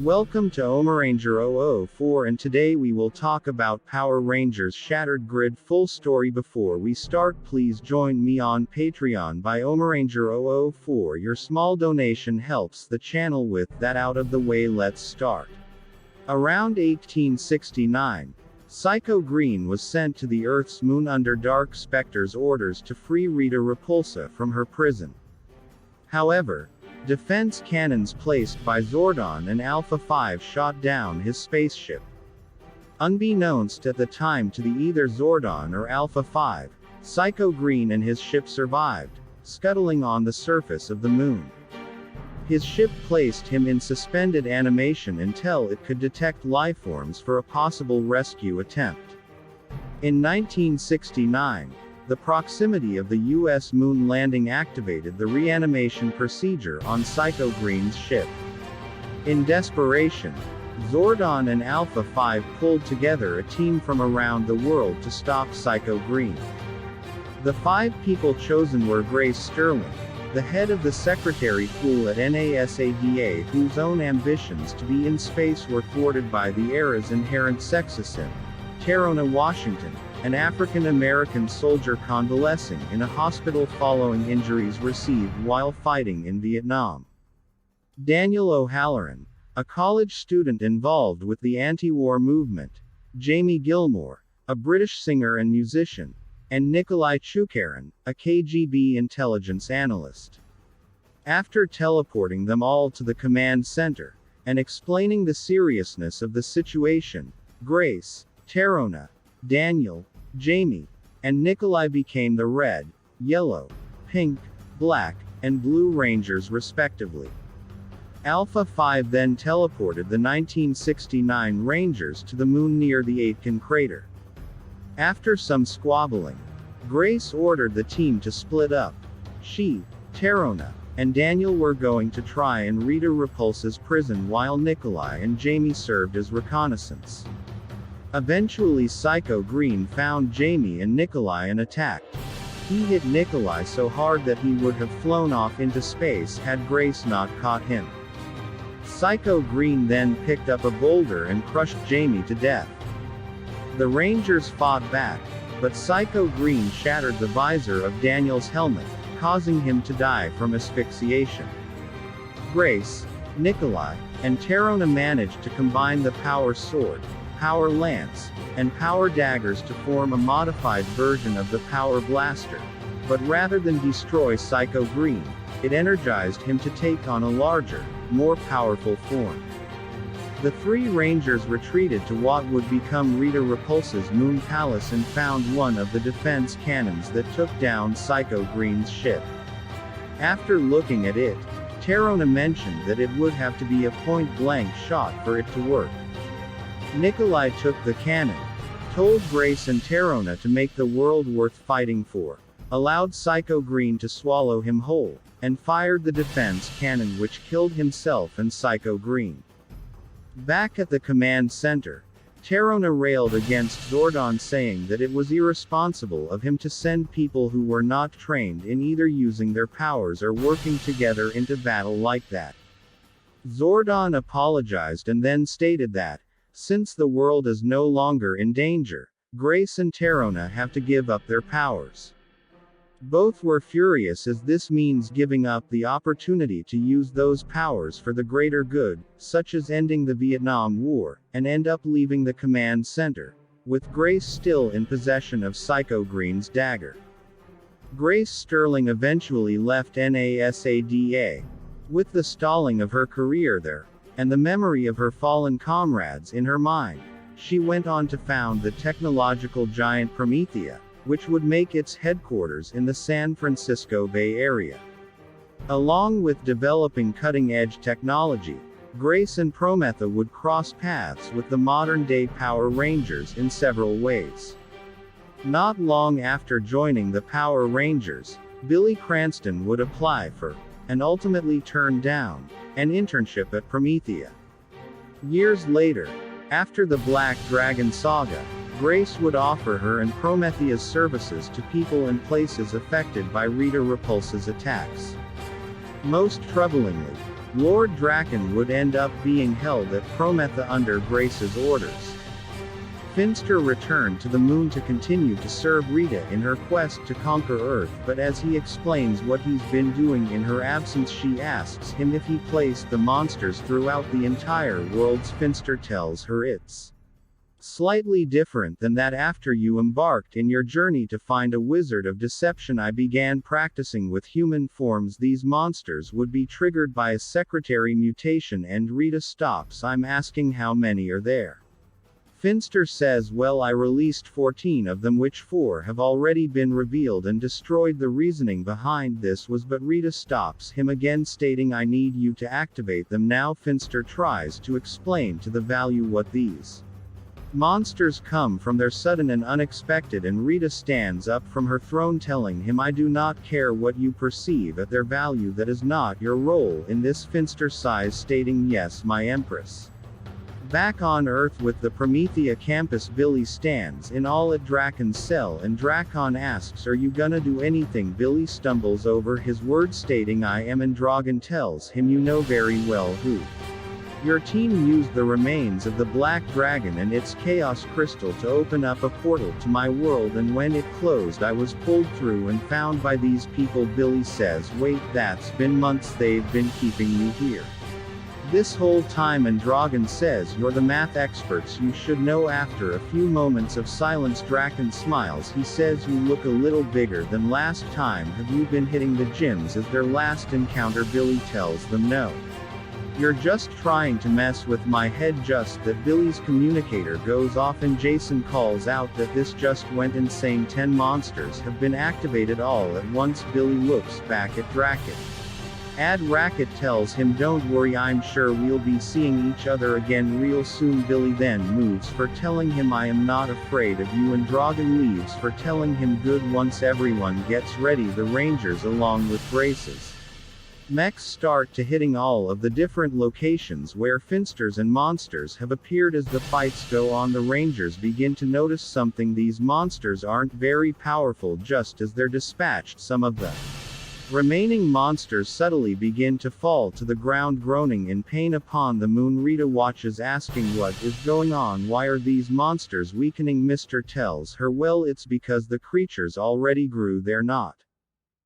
Welcome to Omaranger 004, and today we will talk about Power Rangers Shattered Grid full story. Before we start, please join me on Patreon by Omaranger 004. Your small donation helps the channel. With that out of the way, let's start. Around 1869, Psycho Green was sent to the Earth's moon under Dark Spectre's orders to free Rita Repulsa from her prison. However, defense cannons placed by Zordon and Alpha 5 shot down his spaceship. Unbeknownst at the time to either Zordon or Alpha 5, Psycho Green and his ship survived, scuttling on the surface of the moon. His ship placed him in suspended animation until it could detect lifeforms for a possible rescue attempt. In 1969, the proximity of the U.S. moon landing activated the reanimation procedure on Psycho Green's ship. In desperation, Zordon and Alpha 5 pulled together a team from around the world to stop Psycho Green. The 5 people chosen were Grace Sterling, the head of the secretary pool at NASADA, whose own ambitions to be in space were thwarted by the era's inherent sexism; Tarona Washington, an African-American soldier convalescing in a hospital following injuries received while fighting in Vietnam; Daniel O'Halloran, a college student involved with the anti-war movement; Jamie Gilmore, a British singer and musician; and Nikolai Chukharin, a KGB intelligence analyst. After teleporting them all to the command center, and explaining the seriousness of the situation, Grace, Tarona, Daniel, Jamie, and Nikolai became the red, yellow, pink, black, and blue Rangers respectively. Alpha 5 then teleported the 1969 Rangers to the moon near the Aitken crater. After some squabbling, Grace ordered the team to split up. She, Tarona, and Daniel were going to try and Rita Repulsa's prison, while Nikolai and Jamie served as reconnaissance. Eventually Psycho Green found Jamie and Nikolai and attacked. He hit Nikolai so hard that he would have flown off into space had Grace not caught him. Psycho Green then picked up a boulder and crushed Jamie to death. The Rangers fought back, but Psycho Green shattered the visor of Daniel's helmet, causing him to die from asphyxiation. Grace, Nikolai, and Tarona managed to combine the Power Sword, Power Lance, and Power Daggers to form a modified version of the Power Blaster, but rather than destroy Psycho Green, it energized him to take on a larger, more powerful form. The 3 Rangers retreated to what would become Rita Repulsa's moon palace and found one of the defense cannons that took down Psycho Green's ship. After looking at it, Tarona mentioned that it would have to be a point-blank shot for it to work. Nikolai took the cannon, told Grace and Tarona to make the world worth fighting for, allowed Psycho Green to swallow him whole, and fired the defense cannon, which killed himself and Psycho Green. Back at the command center, Tarona railed against Zordon, saying that it was irresponsible of him to send people who were not trained in either using their powers or working together into battle like that. Zordon apologized and then stated that, since the world is no longer in danger, Grace and Tarona have to give up their powers. Both were furious, as this means giving up the opportunity to use those powers for the greater good, such as ending the Vietnam War, and end up leaving the command center, with Grace still in possession of Psycho Green's dagger. Grace Sterling eventually left NASADA. With the stalling of her career there, and the memory of her fallen comrades in her mind, she went on to found the technological giant Promethea, which would make its headquarters in the San Francisco Bay Area. Along with developing cutting-edge technology, Grace and Promethea would cross paths with the modern-day Power Rangers in several ways. Not long after joining the Power Rangers, Billy Cranston would apply for, and ultimately turn down, an internship at Promethea. Years later, after the Black Dragon saga, Grace would offer her and Promethea's services to people and places affected by Rita Repulsa's attacks. Most troublingly, Lord Draken would end up being held at Promethea under Grace's orders. Finster returned to the moon to continue to serve Rita in her quest to conquer Earth, but as he explains what he's been doing in her absence, she asks him if he placed the monsters throughout the entire world. Finster tells her it's slightly different than that. After you embarked in your journey to find a wizard of deception, I began practicing with human forms. These monsters would be triggered by a secretary mutation. And Rita stops. I'm asking how many are there? Finster says, well, I released 14 of them, which 4 have already been revealed and destroyed. The reasoning behind this was, but Rita stops him again, stating, I need you to activate them now. Finster tries to explain to the value what these monsters come from, their sudden and unexpected, and Rita stands up from her throne telling him, I do not care what you perceive at their value, that is not your role in this. Finster sighs, stating, yes, my Empress. Back on Earth with the Promethea campus, Billy stands in awe at Draken's cell, and Drakon asks, are you gonna do anything? Billy stumbles over his words, stating, I am, and Dragon tells him, you know very well who. Your team used the remains of the Black Dragon and its Chaos Crystal to open up a portal to my world, and when it closed I was pulled through and found by these people. Billy says, wait, that's been months they've been keeping you here this whole time, and Dragon says, you're the math experts, you should know. After a few moments of silence, Draken smiles. He says, you look a little bigger than last time. Have you been hitting the gyms as their last encounter? Billy tells them no. You're just trying to mess with my head. Just that Billy's communicator goes off and Jason calls out that this just went insane. 10 monsters have been activated all at once. Billy looks back at Draken. Ad Racket tells him, don't worry, I'm sure we'll be seeing each other again real soon. Billy then moves for telling him, I am not afraid of you, and Dragon leaves for telling him good. Once everyone gets ready, the Rangers along with Grace's mechs start to hitting all of the different locations where Finsters and monsters have appeared. As the fights go on, the Rangers begin to notice something. These monsters aren't very powerful. Just as they're dispatched, some of the remaining monsters subtly begin to fall to the ground, groaning in pain. Upon the moon, Rita watches, asking what is going on. Why are these monsters weakening? Mr. tells her, well, it's because the creatures already grew. They're not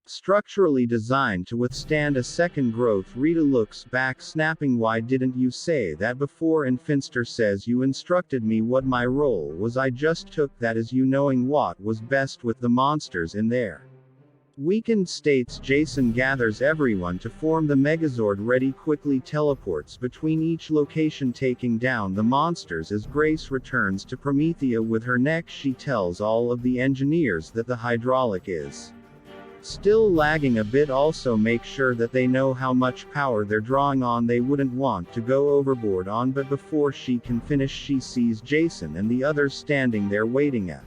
structurally designed to withstand a second growth. Rita looks back, snapping, why didn't you say that before? And Finster says, you instructed me what my role was. I just took that as you knowing what was best with the monsters in there. Weakened states. Jason gathers everyone to form the Megazord ready, quickly teleports between each location, taking down the monsters. As Grace returns to Promethea with her neck, she tells all of the engineers that the hydraulic is still lagging a bit. Also make sure that they know how much power they're drawing on. They wouldn't want to go overboard on. But before she can finish, she sees Jason and the others standing there waiting at.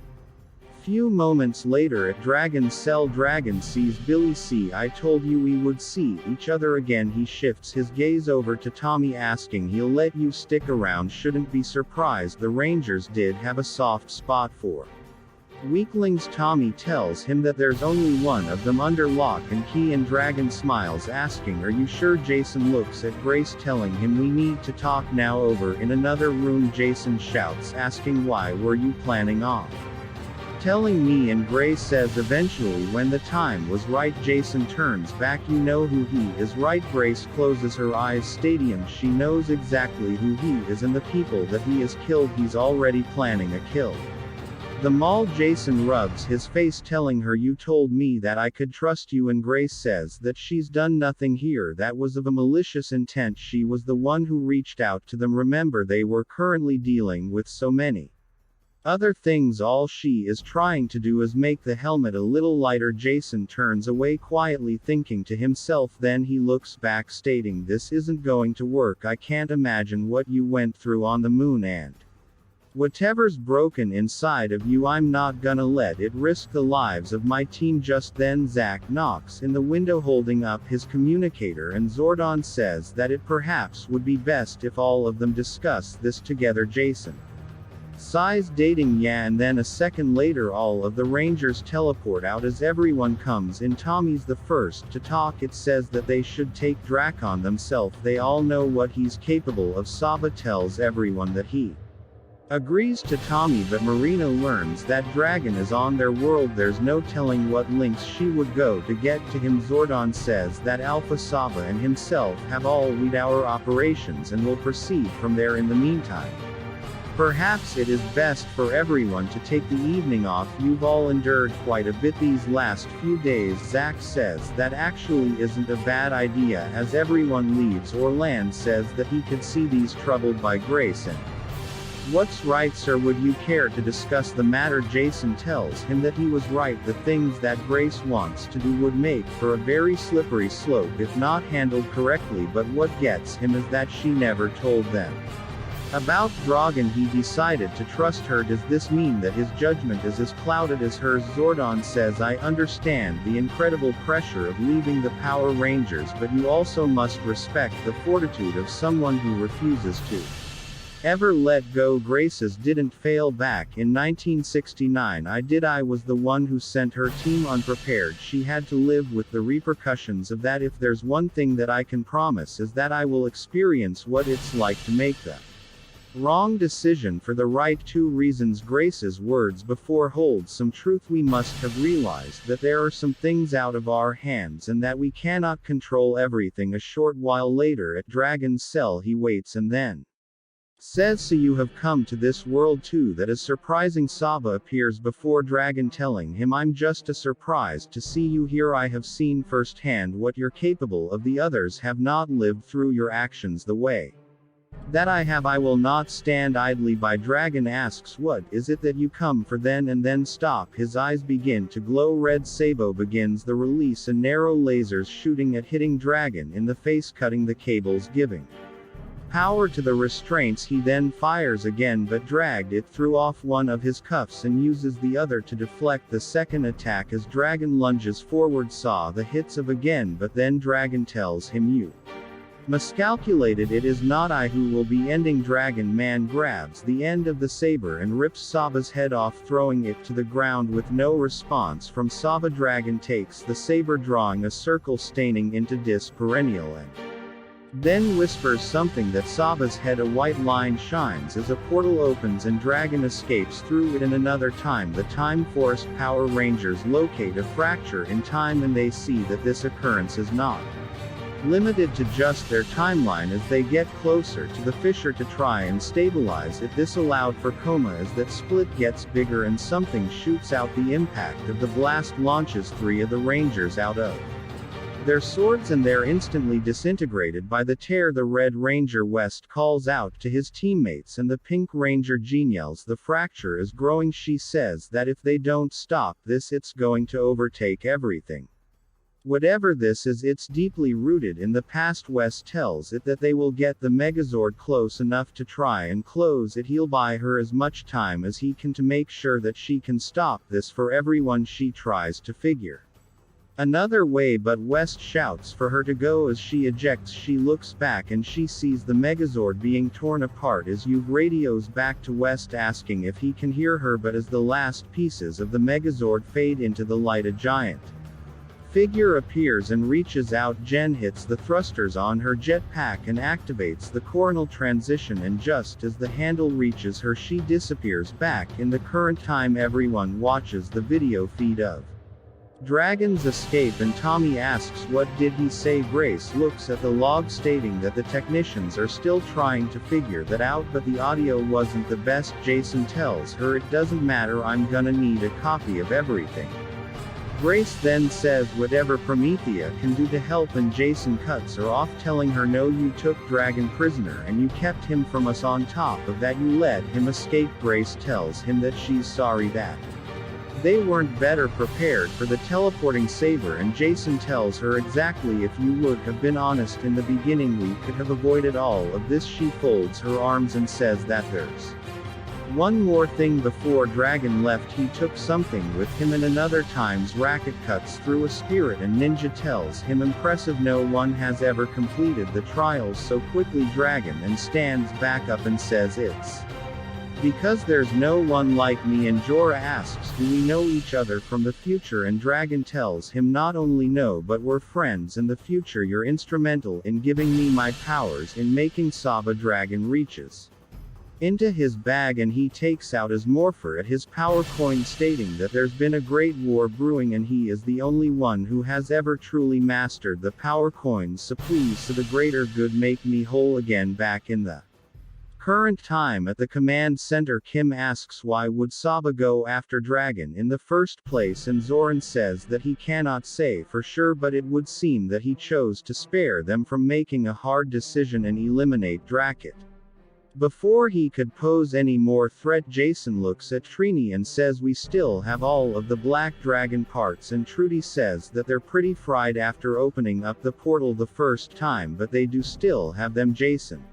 Few moments later at Dragon's cell, Dragon sees Billy. See, I told you we would see each other again. He shifts his gaze over to Tommy, asking, he'll let you stick around. Shouldn't be surprised. The Rangers did have a soft spot for weaklings. Tommy tells him that there's only one of them under lock and key, and Dragon smiles, asking, are you sure? Jason looks at Grace, telling him, we need to talk now. Over in another room, Jason shouts, asking, why were you planning on telling me? And Grace says, eventually when the time was right. Jason turns back, you know who he is, right? Grace closes her eyes, stating she knows exactly who he is and the people that he has killed. He's already planning a kill the mall. Jason rubs his face, telling her, you told me that I could trust you, and Grace says that she's done nothing here that was of a malicious intent. She was the one who reached out to them. Remember, they were currently dealing with so many other things. All she is trying to do is make the helmet a little lighter. Jason turns away quietly, thinking to himself. Then he looks back, stating, this isn't going to work. I can't imagine what you went through on the moon, and whatever's broken inside of you, I'm not gonna let it risk the lives of my team. Just then Zack knocks in the window, holding up his communicator, and Zordon says that it perhaps would be best if all of them discuss this together. Jason Sai's dating Ya, and then a second later all of the Rangers teleport out as everyone comes in. Tommy's the first to talk. It says that they should take Drakon themselves. They all know what he's capable of. Saba tells everyone that he agrees to Tommy, but Marina learns that Dragon is on their world. There's no telling what lengths she would go to get to him. Zordon says that Alpha Saba and himself have all lead our operations and will proceed from there. In the meantime, perhaps it is best for everyone to take the evening off. You've all endured quite a bit these last few days. Zack says that actually isn't a bad idea. As everyone leaves, Orland says that he could see these troubled by Grace and what's right, sir? Would you care to discuss the matter? Jason tells him that he was right. The things that Grace wants to do would make for a very slippery slope if not handled correctly, but what gets him is that she never told them about Dragon. He decided to trust her. Does this mean that his judgment is as clouded as hers? Zordon says, I understand the incredible pressure of leaving the Power Rangers, but you also must respect the fortitude of someone who refuses to ever let go. Grace's didn't fail back in 1969. I did. I was the one who sent her team unprepared. She had to live with the repercussions of that. If there's one thing that I can promise is that I will experience what it's like to make the wrong decision for the right. 2 reasons. Grace's words before hold some truth. We must have realized that there are some things out of our hands and that we cannot control everything. A short while later at Dragon's cell he waits and then says, so you have come to this world too? That is surprising. Saba appears before Dragon telling him, I'm just as surprised to see you here. I have seen firsthand what you're capable of. The others have not lived through your actions the way that I have. I will not stand idly by. Dragon asks, what is it that you come for then? And then stop. His eyes begin to glow red. Sabo begins the release, a narrow lasers shooting at, hitting Dragon in the face, cutting the cables, giving power to the restraints. He then fires again, but dragged it threw off one of his cuffs and uses the other to deflect the second attack as Dragon lunges forward. Saw the hits of again, but then Dragon tells him, you miscalculated. It is not I who will be ending. Dragon Man grabs the end of the saber and rips Saba's head off, throwing it to the ground with no response from Saba. Dragon takes the saber, drawing a circle, staining into Dis Perennial, and then whispers something that Saba's head. A white line shines as a portal opens and Dragon escapes through it. In another time, the Time Forest Power Rangers locate a fracture in time, and they see that this occurrence is not limited to just their timeline. As they get closer to the fissure to try and stabilize it, this allowed for coma as that split gets bigger and something shoots out. The impact of the blast launches 3 of the Rangers out of their swords, and they're instantly disintegrated by the tear. The Red Ranger West calls out to his teammates, and the Pink Ranger Jean yells, the fracture is growing. She says that if they don't stop this, it's going to overtake everything. Whatever this is, it's deeply rooted in the past. West tells it that they will get the Megazord close enough to try and close it. He'll buy her as much time as he can to make sure that she can stop this for everyone. She tries to figure another way, but West shouts for her to go. As she ejects, she looks back and she sees the Megazord being torn apart. As Yuv radios back to West asking if he can hear her, but as the last pieces of the Megazord fade into the light, a giant figure appears and reaches out. Jen hits the thrusters on her jetpack and activates the coronal transition, and just as the handle reaches her, she disappears back in the current time. Everyone watches the video feed of Dragon's escape, and Tommy asks, what did he say? Grace looks at the log stating that the technicians are still trying to figure that out, but the audio wasn't the best. Jason tells her, it doesn't matter, I'm gonna need a copy of everything. Grace then says whatever Promethea can do to help, and Jason cuts her off, telling her, no, you took Dragon prisoner and you kept him from us. On top of that, you let him escape. Grace tells him that she's sorry that they weren't better prepared for the teleporting saber, and Jason tells her, exactly, if you would have been honest in the beginning, we could have avoided all of this. She folds her arms and says that there's one more thing. Before Dragon left, he took something with him, and another time's racket cuts through a spirit, and Ninja tells him, impressive, no one has ever completed the trials so quickly. Dragon and stands back up and says it's Because there's no one like me, and Jorah asks, do we know each other from the future, and Dragon tells him not only no but we're friends, in the future you're instrumental in giving me my powers in making Saba. Dragon reaches into his bag and he takes out his morpher at his power coin, stating that there's been a great war brewing and he is the only one who has ever truly mastered the power coins, so please to the greater good make me whole again. Back in the current time at the command center, Kim asks why would Saba go after Dragon in the first place, and Zoran says that he cannot say for sure, but it would seem that he chose to spare them from making a hard decision and eliminate Drakkit. Before he could pose any more threat, Jason looks at Trini and says we still have all of the Black Dragon parts, and Trudy says that they're pretty fried after opening up the portal the first time, but they do still have them. Jason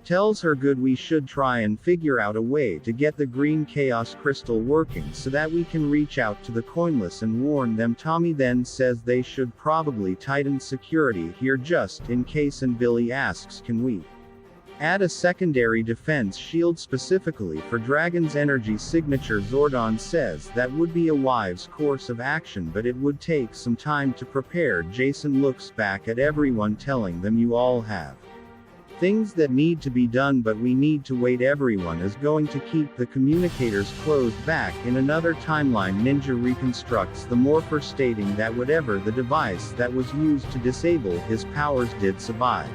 tells her good, we should try and figure out a way to get the green chaos crystal working so that we can reach out to the Coinless and warn them. Tommy then says they should probably tighten security here just in case, and Billy asks can we add a secondary defense shield specifically for Dragon's energy signature. Zordon says that would be a wise course of action, but it would take some time to prepare. Jason looks back at everyone, telling them you all have things that need to be done, but we need to wait. Everyone is going to keep the communicators closed. Back in another timeline, Ninja reconstructs the morpher, stating that whatever the device that was used to disable his powers did survive,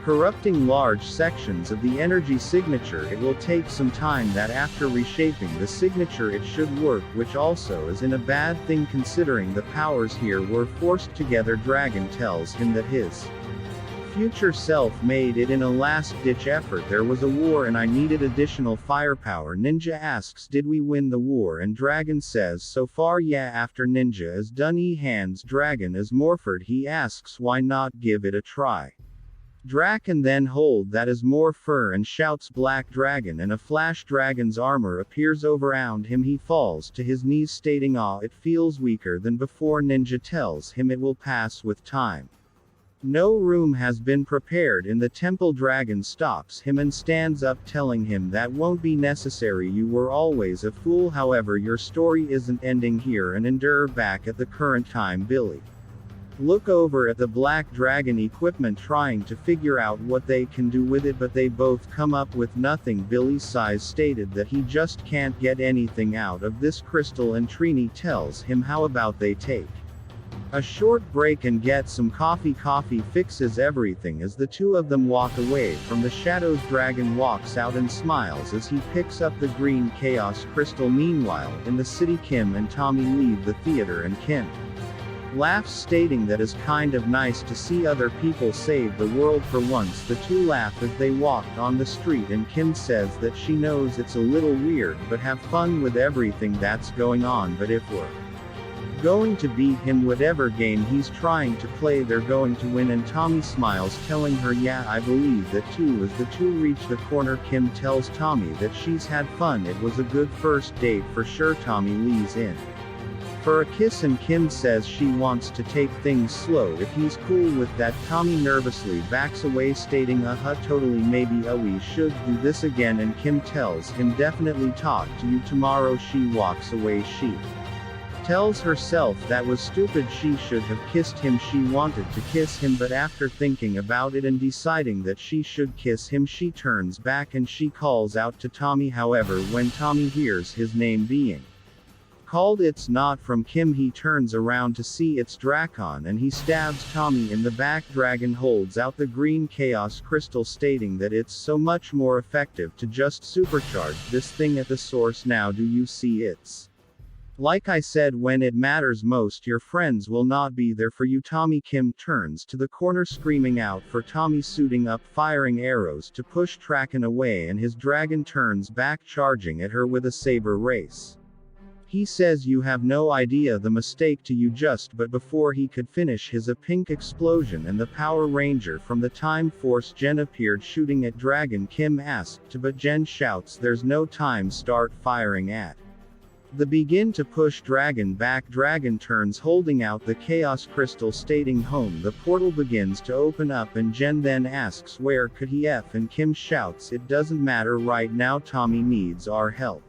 corrupting large sections of the energy signature. It will take some time, that after reshaping the signature it should work, which also isn't a bad thing considering the powers here were forced together. Dragon tells him that his future self made it in a last-ditch effort. There was a war and I needed additional firepower. Ninja asks did we win the war, and Dragon says so far yeah. After Ninja is done, he hands Dragon as morphered. He asks why not give it a try. Draken then hold that as more fur and shouts Black Dragon, and a flash Dragon's armor appears around him. He falls to his knees, stating it feels weaker than before. Ninja tells him it will pass with time. No room has been prepared in the temple. Dragon stops him and stands up, telling him that won't be necessary, you were always a fool, however your story isn't ending here and endure. Back at the current time, Billy look over at the Black Dragon equipment, trying to figure out what they can do with it, but they both come up with nothing. Billy sighs, stated that he just can't get anything out of this crystal, and Trini tells him how about they take a short break and get some coffee. Coffee fixes everything. As the two of them walk away from the shadows, Dragon walks out and smiles as he picks up the green chaos crystal. Meanwhile, in the city, Kim and Tommy leave the theater and Kim laughs, stating that is kind of nice to see other people save the world for once. The two laugh as they walked on the street, and Kim says that she knows it's a little weird, but have fun with everything that's going on, but if we're going to beat him whatever game he's trying to play, they're going to win. And Tommy smiles, telling her yeah I believe that too. As the two reach the corner, Kim tells Tommy that she's had fun, it was a good first date for sure. Tommy leans in for a kiss and Kim says she wants to take things slow if he's cool with that. Tommy nervously backs away, stating totally, maybe we should do this again, and Kim tells him definitely talk to you tomorrow. She walks away. She tells herself that was stupid, she should have kissed him. She wanted to kiss him, but after thinking about it and deciding that she should kiss him, she turns back and she calls out to Tommy. However, when Tommy hears his name being called, it's not from Kim. He turns around to see it's Drakon and he stabs Tommy in the back. Dragon holds out the green chaos crystal, stating that it's so much more effective to just supercharge this thing at the source. Now do you see, it's like I said, when it matters most your friends will not be there for you. Tommy. Kim turns to the corner, screaming out for Tommy, suiting up, firing arrows to push Drakon away, and his dragon turns back, charging at her with a saber race. He says you have no idea the mistake to you just, but before he could finish a pink explosion and the Power Ranger from the Time Force Jen appeared, shooting at Dragon. Kim asked to, but Jen shouts there's no time, start firing at They begin to push Dragon back. Dragon turns, holding out the Chaos Crystal, stating home. The portal begins to open up and Jen then asks where could he f, and Kim shouts it doesn't matter right now, Tommy needs our help.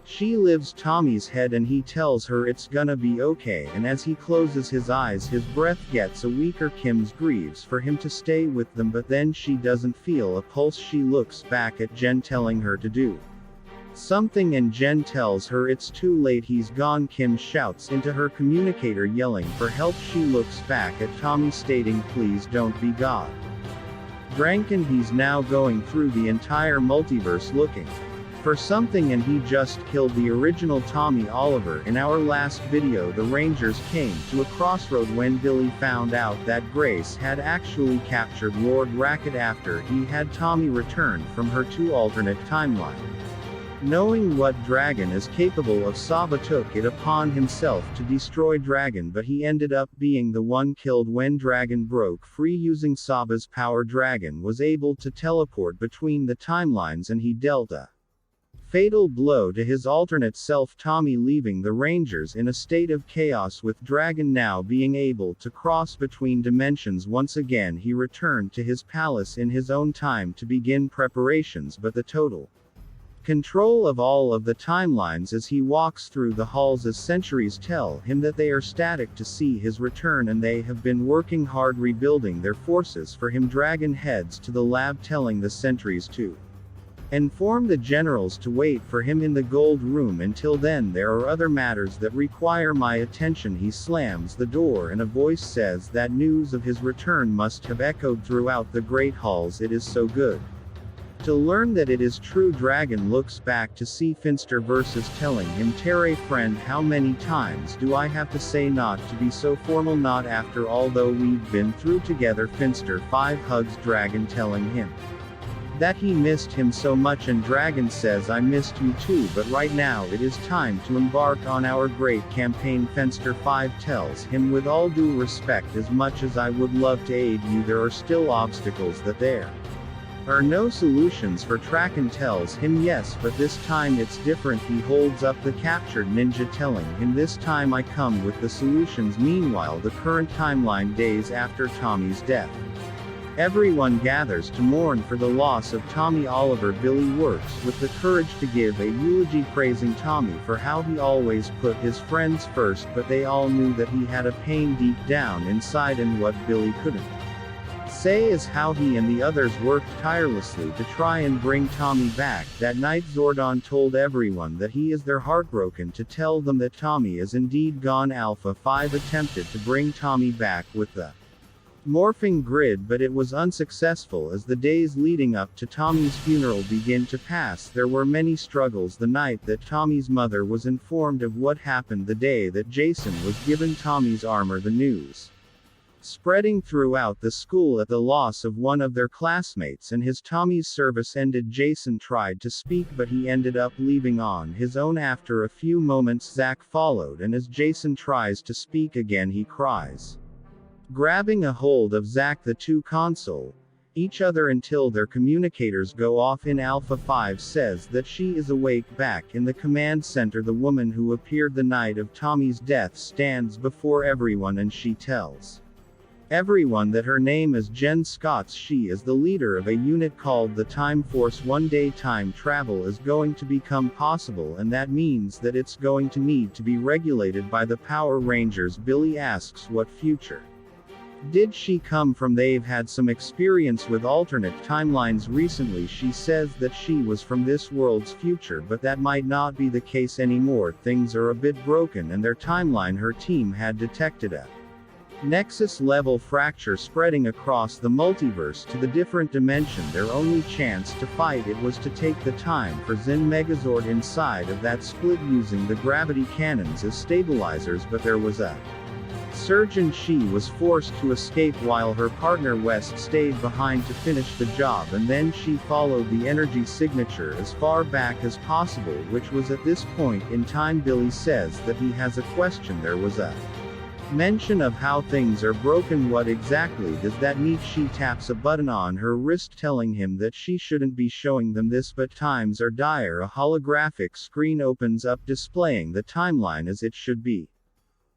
She lifts Tommy's head and he tells her it's gonna be okay, and as he closes his eyes his breath gets a weaker. Kim grieves for him to stay with them, but then she doesn't feel a pulse. She looks back at Jen telling her to do something and Jen tells her it's too late, he's gone. Kim shouts into her communicator yelling for help. She looks back at Tommy stating please don't be God. Dranken, he's now going through the entire multiverse looking for something and he just killed the original Tommy Oliver. In our last video the Rangers came to a crossroad when Billy found out that Grace had actually captured Lord Racket after he had Tommy return from her two alternate timeline. Knowing what Dragon is capable of, Saba took it upon himself to destroy Dragon, but he ended up being the one killed when Dragon broke free. Using Saba's power, Dragon was able to teleport between the timelines and he dealt a fatal blow to his alternate self Tommy, leaving the Rangers in a state of chaos. With Dragon now being able to cross between dimensions once again, he returned to his palace in his own time to begin preparations, but the total control of all of the timelines as he walks through the halls as centuries tell him that they are static to see his return and they have been working hard rebuilding their forces for him. Dragon heads to the lab telling the sentries to inform the generals to wait for him in the gold room. Until then there are other matters that require my attention. He slams the door and a voice says that news of his return must have echoed throughout the great halls. It is so good to learn that it is true. Dragon looks back to see Finster versus telling him, Terry friend, how many times do I have to say not to be so formal, not after all though we've been through together. Finster 5 hugs Dragon telling him that he missed him so much and Dragon says I missed you too, but right now it is time to embark on our great campaign. Finster 5 tells him, with all due respect, as much as I would love to aid you, there are still obstacles that there are no solutions for. Dragon tells him yes, but this time it's different. He holds up the captured ninja telling him this time I come with the solutions. Meanwhile the current timeline, days after Tommy's death. Everyone gathers to mourn for the loss of Tommy Oliver. Billy works with the courage to give a eulogy praising Tommy for how he always put his friends first, but they all knew that he had a pain deep down inside, and what Billy couldn't say is how he and the others worked tirelessly to try and bring Tommy back. That night Zordon told everyone that he is there, heartbroken to tell them that Tommy is indeed gone. Alpha 5 attempted to bring Tommy back with the morphing grid, but it was unsuccessful. As the days leading up to Tommy's funeral begin to pass, there were many struggles. The night that Tommy's mother was informed of what happened the day that Jason was given Tommy's armor, the news spreading throughout the school at the loss of one of their classmates and his Tommy's service ended. Jason tried to speak, but he ended up leaving on his own. After a few moments Zach followed, and as Jason tries to speak again he cries, grabbing a hold of Zach. The two console each other until their communicators go off. In Alpha 5 says that she is awake back in the command center. The woman who appeared the night of Tommy's death stands before everyone and she tells everyone that her name is Jen Scotts. She is the leader of a unit called the Time Force. One day time travel is going to become possible, and that means that it's going to need to be regulated by the Power Rangers. Billy asks what future did she come from? They've had some experience with alternate timelines recently. She says that she was from this world's future, but that might not be the case anymore. Things are a bit broken and their timeline. Her team had detected a Nexus level fracture spreading across the multiverse to the different dimension. Their only chance to fight it was to take the time for Zen Megazord inside of that split using the gravity cannons as stabilizers, but there was a surge and she was forced to escape while her partner West stayed behind to finish the job, and then she followed the energy signature as far back as possible, which was at this point in time. Billy says that he has a question. There was a Mention of how things are broken. What exactly does that mean? She taps a button on her wrist telling him that she shouldn't be showing them this, but times are dire. A holographic screen opens up displaying the timeline as it should be.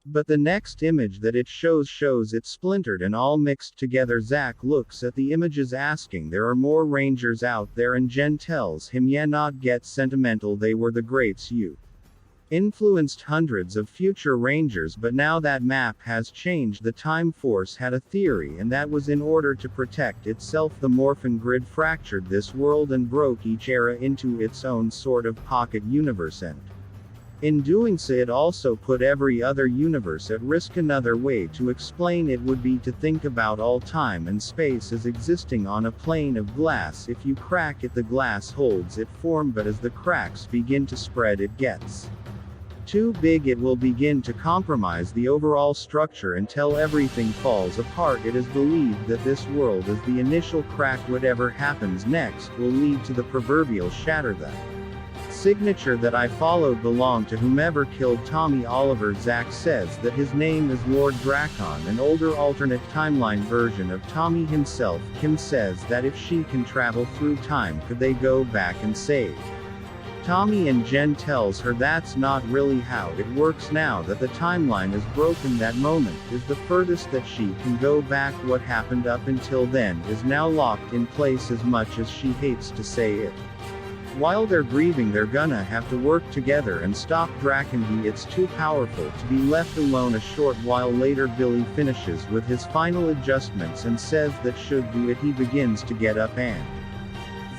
But the next image that it shows it splintered and all mixed together. Zack looks at the images asking there are more Rangers out there, and Jen tells him yeah, not get sentimental, they were the greats you influenced hundreds of future Rangers, but now that map has changed. The Time Force had a theory, and that was in order to protect itself. The Morphin Grid fractured this world and broke each era into its own sort of pocket universe, and in doing so it also put every other universe at risk. Another way to explain it would be to think about all time and space as existing on a plane of glass. If you crack it, the glass holds its form, but as the cracks begin to spread, it gets too big, it will begin to compromise the overall structure until everything falls apart. It is believed that this world is the initial crack. Whatever happens next will lead to the proverbial shatter. The signature that I followed belonged to whomever killed Tommy Oliver. Zack says that his name is Lord Drakon, an older alternate timeline version of Tommy himself. Kim says that if she can travel through time, could they go back and save Tommy, and Jen tells her that's not really how it works. Now that the timeline is broken, that moment is the furthest that she can go back. What happened up until then is now locked in place. As much as she hates to say it, while they're grieving, they're gonna have to work together and stop Drakon. It's too powerful to be left alone. A short while later, Billy finishes with his final adjustments and says that should do it. He begins to get up, and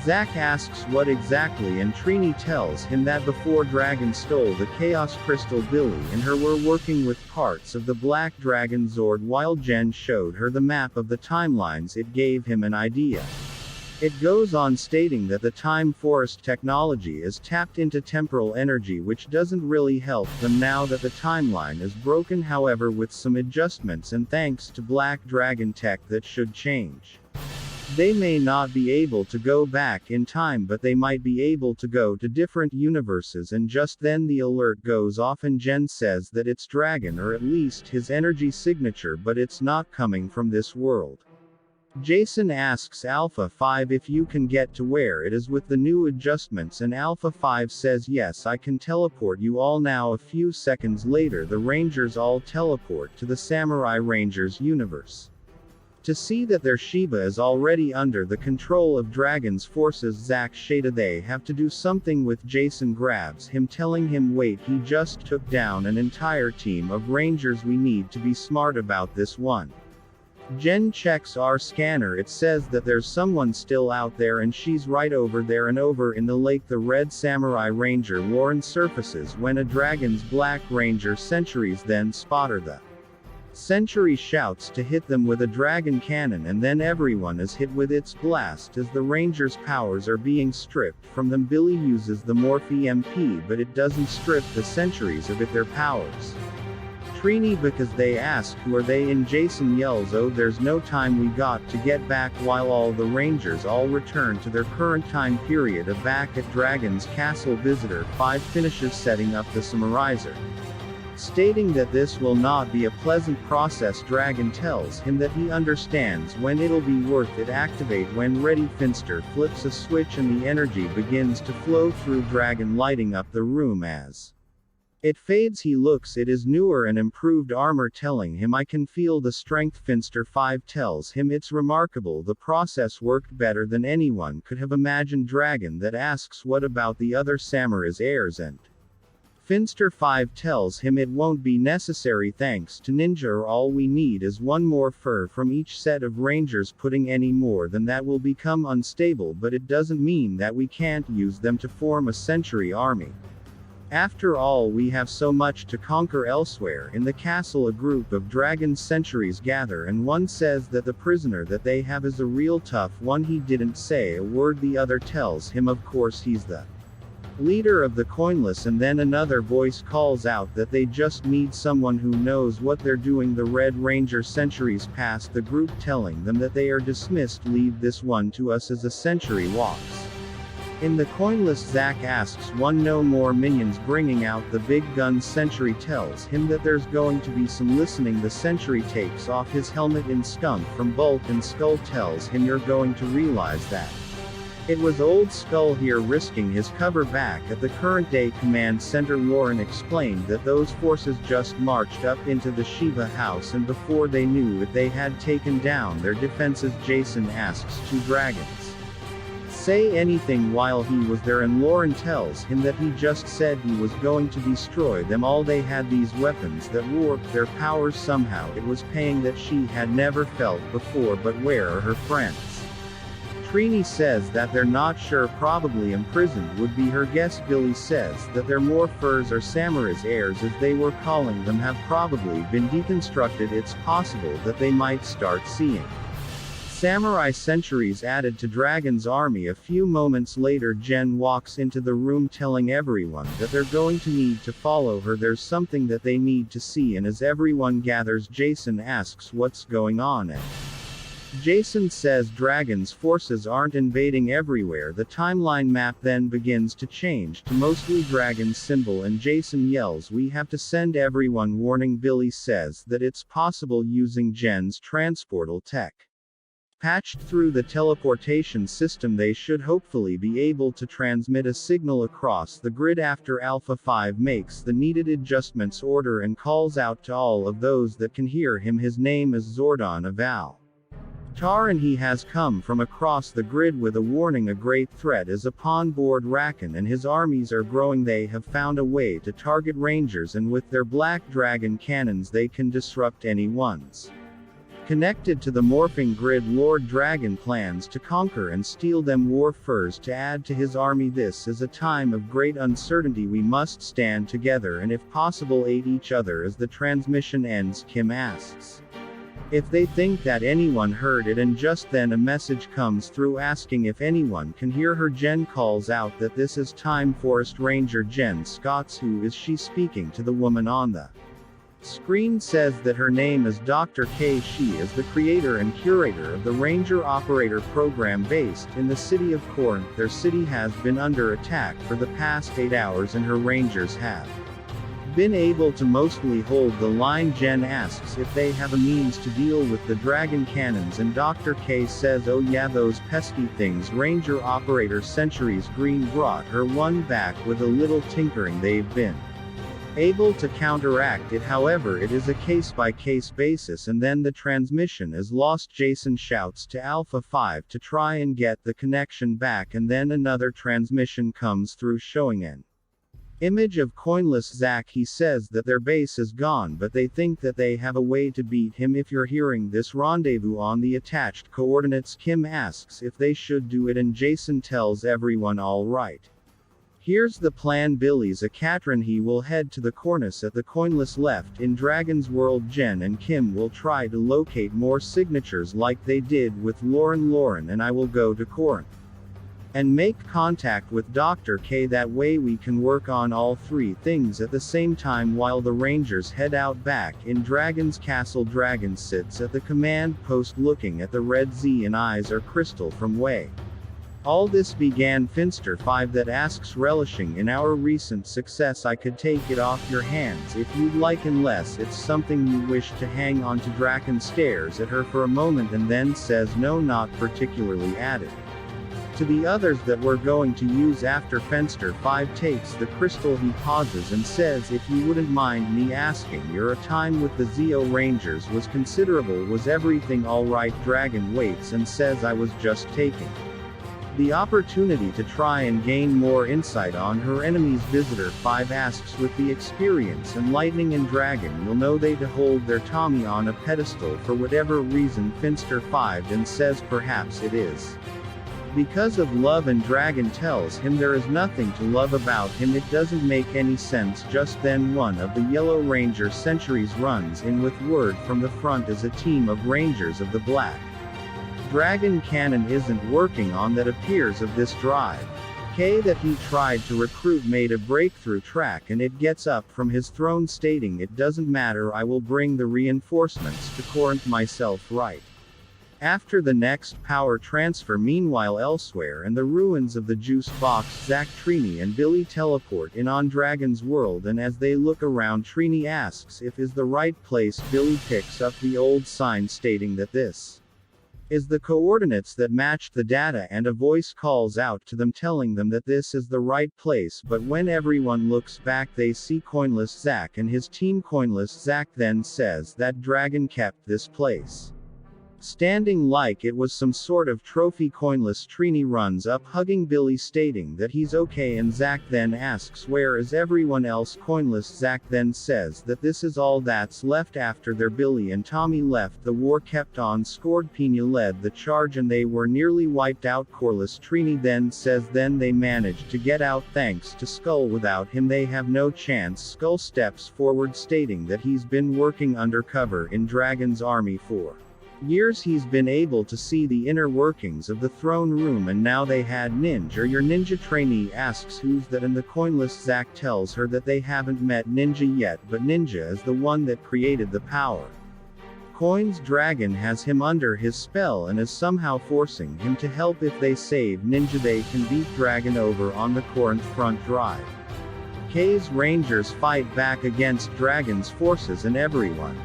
Zack asks what exactly, and Trini tells him that before Dragon stole the Chaos Crystal, Billy and her were working with parts of the Black Dragon Zord. While Jen showed her the map of the timelines, it gave him an idea. It goes on stating that the Time Forest technology is tapped into temporal energy, which doesn't really help them now that the timeline is broken. However, with some adjustments and thanks to Black Dragon tech, that should change. They may not be able to go back in time, but they might be able to go to different universes. And just then the alert goes off, and Jen says that it's Dragon, or at least his energy signature, but it's not coming from this world. Jason asks Alpha 5 if you can get to where it is with the new adjustments, and Alpha 5 says yes, I can teleport you all now. A few seconds later, the Rangers all teleport to the Samurai Rangers universe to see that their Shiba is already under the control of Dragon's forces. Zack Shada, they have to do something with Jason, grabs him telling him wait, he just took down an entire team of Rangers, we need to be smart about this one. Jen checks our scanner, it says that there's someone still out there, and she's right over there. And over in the lake, the Red Samurai Ranger Lauren surfaces when a Dragon's Black Ranger Centuries then spot her. The Century shouts to hit them with a dragon cannon, and then everyone is hit with its blast as the Rangers' powers are being stripped from them. Billy uses the Morph EMP, but it doesn't strip the Centuries of their powers. Trini, because they ask who are they, and Jason yells, oh, there's no time, we got to get back. While all the Rangers all return to their current time period. Back at Dragon's Castle, Visitor 5 finishes setting up the Summarizer, stating that this will not be a pleasant process. Dragon tells him that he understands when it'll be worth it. Activate when ready. Finster flips a switch and the energy begins to flow through Dragon, lighting up the room. As it fades, he looks at his newer and improved armor, telling him I can feel the strength. Finster 5 tells him it's remarkable, the process worked better than anyone could have imagined. Dragon that asks what about the other Samurai's heirs, and Finster 5 tells him it won't be necessary thanks to Ninja, or all we need is one more fur from each set of Rangers. Putting any more than that will become unstable, but it doesn't mean that we can't use them to form a Century army. After all, we have so much to conquer elsewhere. In the castle, a group of Dragon Centuries gather, and one says that the prisoner that they have is a real tough one. He didn't say a word. The other tells him of course he's the leader of the Coinless, and then another voice calls out that they just need someone who knows what they're doing. The Red Ranger Centuries pass the group, telling them that they are dismissed. Leave this one to us. As a Century walks In the coinless, Zack asks one no more minions. Bringing out the big gun, Sentry tells him that there's going to be some listening. The Sentry takes off his helmet in skunk from Bulk, and Skull tells him you're going to realize that it was old Skull here risking his cover back at the current day command center. Lauren explained that those forces just marched up into the Shiva house, and before they knew it they had taken down their defenses. Jason asks two dragons say anything while he was there, and Lauren tells him that he just said he was going to destroy them all. They had these weapons that warped their powers somehow. It was pain that she had never felt before. But where are her friends? Trini says that they're not sure, probably imprisoned would be her guess. Billy says that their Morphers, or Samara's heirs as they were calling them, have probably been deconstructed. It's possible that they might start seeing samurai centuries added to Dragon's army. A few moments later, Jen walks into the room telling everyone that they're going to need to follow her. There's something that they need to see, and as everyone gathers, Jason asks what's going on, and Jason says Dragon's forces aren't invading everywhere. The timeline map then begins to change to mostly Dragon's symbol, and Jason yells, "We have to send everyone." Warning. Billy says that it's possible using Jen's transportal tech. Patched through the teleportation system, they should hopefully be able to transmit a signal across the grid. After Alpha 5 makes the needed adjustments, order and calls out to all of those that can hear him. His name is Zordon Aval Tar, and he has come from across the grid with a warning. A great threat is upon board. Rakan and his armies are growing. They have found a way to target Rangers, and with their Black Dragon cannons they can disrupt anyone's connected to the morphing grid. Lord Dragon plans to conquer and steal them Warfurs to add to his army. This is a time of great uncertainty. We must stand together and if possible aid each other. As the transmission ends, Kim asks if they think that anyone heard it, and just then a message comes through asking if anyone can hear her. Jen calls out that this is Time Forest Ranger Jen Scotts. Who is she? Speaking to the woman on the screen says that her name is Dr. K. She is the creator and curator of the Ranger Operator program based in the city of Corinth. Their city has been under attack for the past 8 hours, and her Rangers have been able to mostly hold the line. Jen asks if they have a means to deal with the dragon cannons, and Dr. K says, "Oh yeah, those pesky things." Ranger Operator Centuries Green brought her one back. With a little tinkering they've been able to counteract it. However, it is a case-by-case basis, and then the transmission is lost. Jason shouts to Alpha 5 to try and get the connection back, and then another transmission comes through showing an image of coinless Zack. He says that their base is gone, but they think that they have a way to beat him. If you're hearing this, rendezvous on the attached coordinates. Kim asks if they should do it, and Jason tells everyone all right. Here's the plan. Billy's a Catron. He will head to the cornice at the coinless left in Dragon's World. Jen and Kim will try to locate more signatures like they did with Lauren. Lauren and I will go to Corinth and make contact with Dr. K. That way we can work on all three things at the same time while the Rangers head out back in Dragon's Castle. Dragon sits at the command post looking at the red Z, and eyes are crystal from way. All this began. Finster 5 that asks, relishing in our recent success, I could take it off your hands if you'd like, unless it's something you wish to hang on to. Draken stares at her for a moment and then says no, not particularly. Added to the others that we're going to use after Finster 5 takes the crystal. He pauses and says, if you wouldn't mind me asking, your time with the Zeo Rangers was considerable. Was everything alright? Dragon waits and says, I was just taking the opportunity to try and gain more insight on her enemies. Visitor 5 asks, with the experience and Lightning and Dragon, you'll know they to hold their Tommy on a pedestal for whatever reason. Finster 5 then says perhaps it is because of love, and Dragon tells him there is nothing to love about him. It doesn't make any sense. Just then one of the Yellow Ranger Centuries runs in with word from the front as a team of Rangers of the Black Dragon cannon isn't working on that appears of this drive. K that he tried to recruit made a breakthrough track, and it gets up from his throne stating, it doesn't matter, I will bring the reinforcements to Corinth myself. Right After the next power transfer, meanwhile elsewhere and the ruins of the juice box, Zack, Trini and Billy teleport in on Dragon's world, and as they look around, Trini asks if is the right place. Billy picks up the old sign stating that this is the coordinates that matched the data, and a voice calls out to them telling them that this is the right place, but when everyone looks back they see Coinless Zack and his team. Coinless Zack then says that Dragon kept this place standing like it was some sort of trophy. Coinless Trini runs up hugging Billy stating that he's okay, and Zack then asks where is everyone else. Coinless Zack then says that this is all that's left after their Billy and Tommy left. The war kept on. Scored Pina led the charge and they were nearly wiped out. Coinless Trini then says then they managed to get out thanks to Skull. Without him they have no chance. Skull steps forward stating that he's been working undercover in Dragon's army for years. He's been able to see the inner workings of the throne room, and now they had Ninja. Your Ninja trainee asks who's that, and the Coinless Zack tells her that they haven't met Ninja yet, but Ninja is the one that created the power. Coin's Dragon has him under his spell and is somehow forcing him to help. If they save Ninja they can beat Dragon over on the Corinth front drive. K's Rangers fight back against Dragon's forces and everyone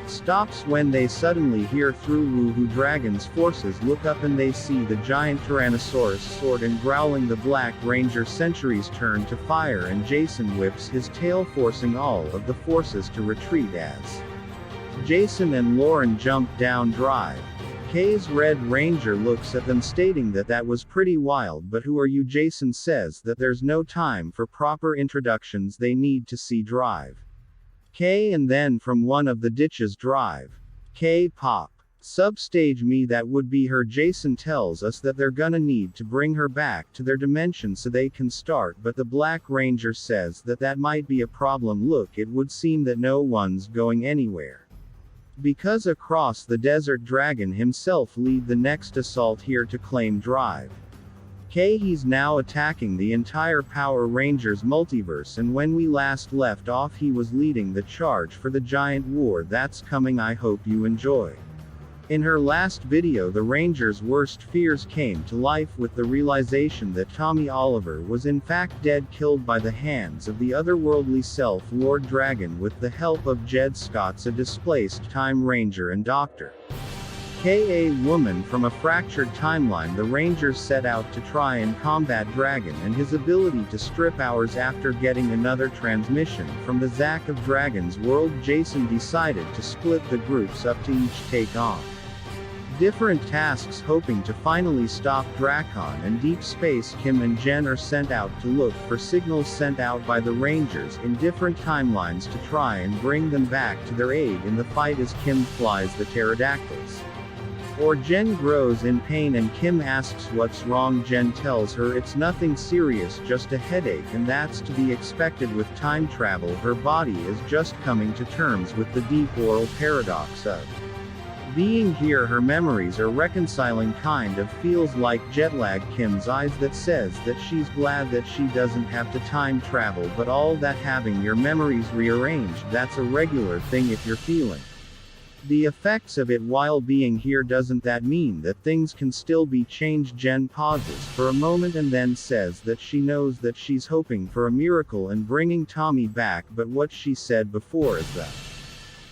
stops when they suddenly hear through Woohoo. Dragon's forces look up and they see the giant Tyrannosaurus sword and growling. The Black Ranger sentries turn to fire and Jason whips his tail, forcing all of the forces to retreat as Jason and Lauren jump down drive. K's Red Ranger looks at them stating that that was pretty wild, but who are you? Jason says that there's no time for proper introductions, they need to see drive. K and then from one of the ditches drive. K pop. Substage me, that would be her. Jason tells us that they're gonna need to bring her back to their dimension so they can start, but the Black Ranger says that that might be a problem. Look, it would seem that no one's going anywhere, because across the desert Dragon himself lead the next assault here to claim drive. He's now attacking the entire Power Rangers multiverse, and when we last left off he was leading the charge for the giant war that's coming. I hope you enjoy. In her last video the Rangers' worst fears came to life with the realization that Tommy Oliver was in fact dead, killed by the hands of the otherworldly self Lord Dragon with the help of Jed Scotts, a displaced Time Ranger, and Dr. K, a woman from a fractured timeline. The Rangers set out to try and combat Dragon and his ability to strip hours. After getting another transmission from the Zack of Dragon's world, Jason decided to split the groups up to each take on different tasks, hoping to finally stop Drakon and Deep Space. Kim and Jen are sent out to look for signals sent out by the Rangers in different timelines to try and bring them back to their aid in the fight as Kim flies the pterodactyls. Jen grows in pain and Kim asks what's wrong. Jen tells her it's nothing serious, just a headache, and that's to be expected with time travel. Her body is just coming to terms with the deep oral paradox of being here. Her memories are reconciling, kind of feels like jet lag. Kim's eyes that says that she's glad that she doesn't have to time travel, but all that having your memories rearranged, that's a regular thing if you're feeling the effects of it while being here. Doesn't that mean that things can still be changed? Jen pauses for a moment and then says that she knows that she's hoping for a miracle in bringing Tommy back, but what she said before is the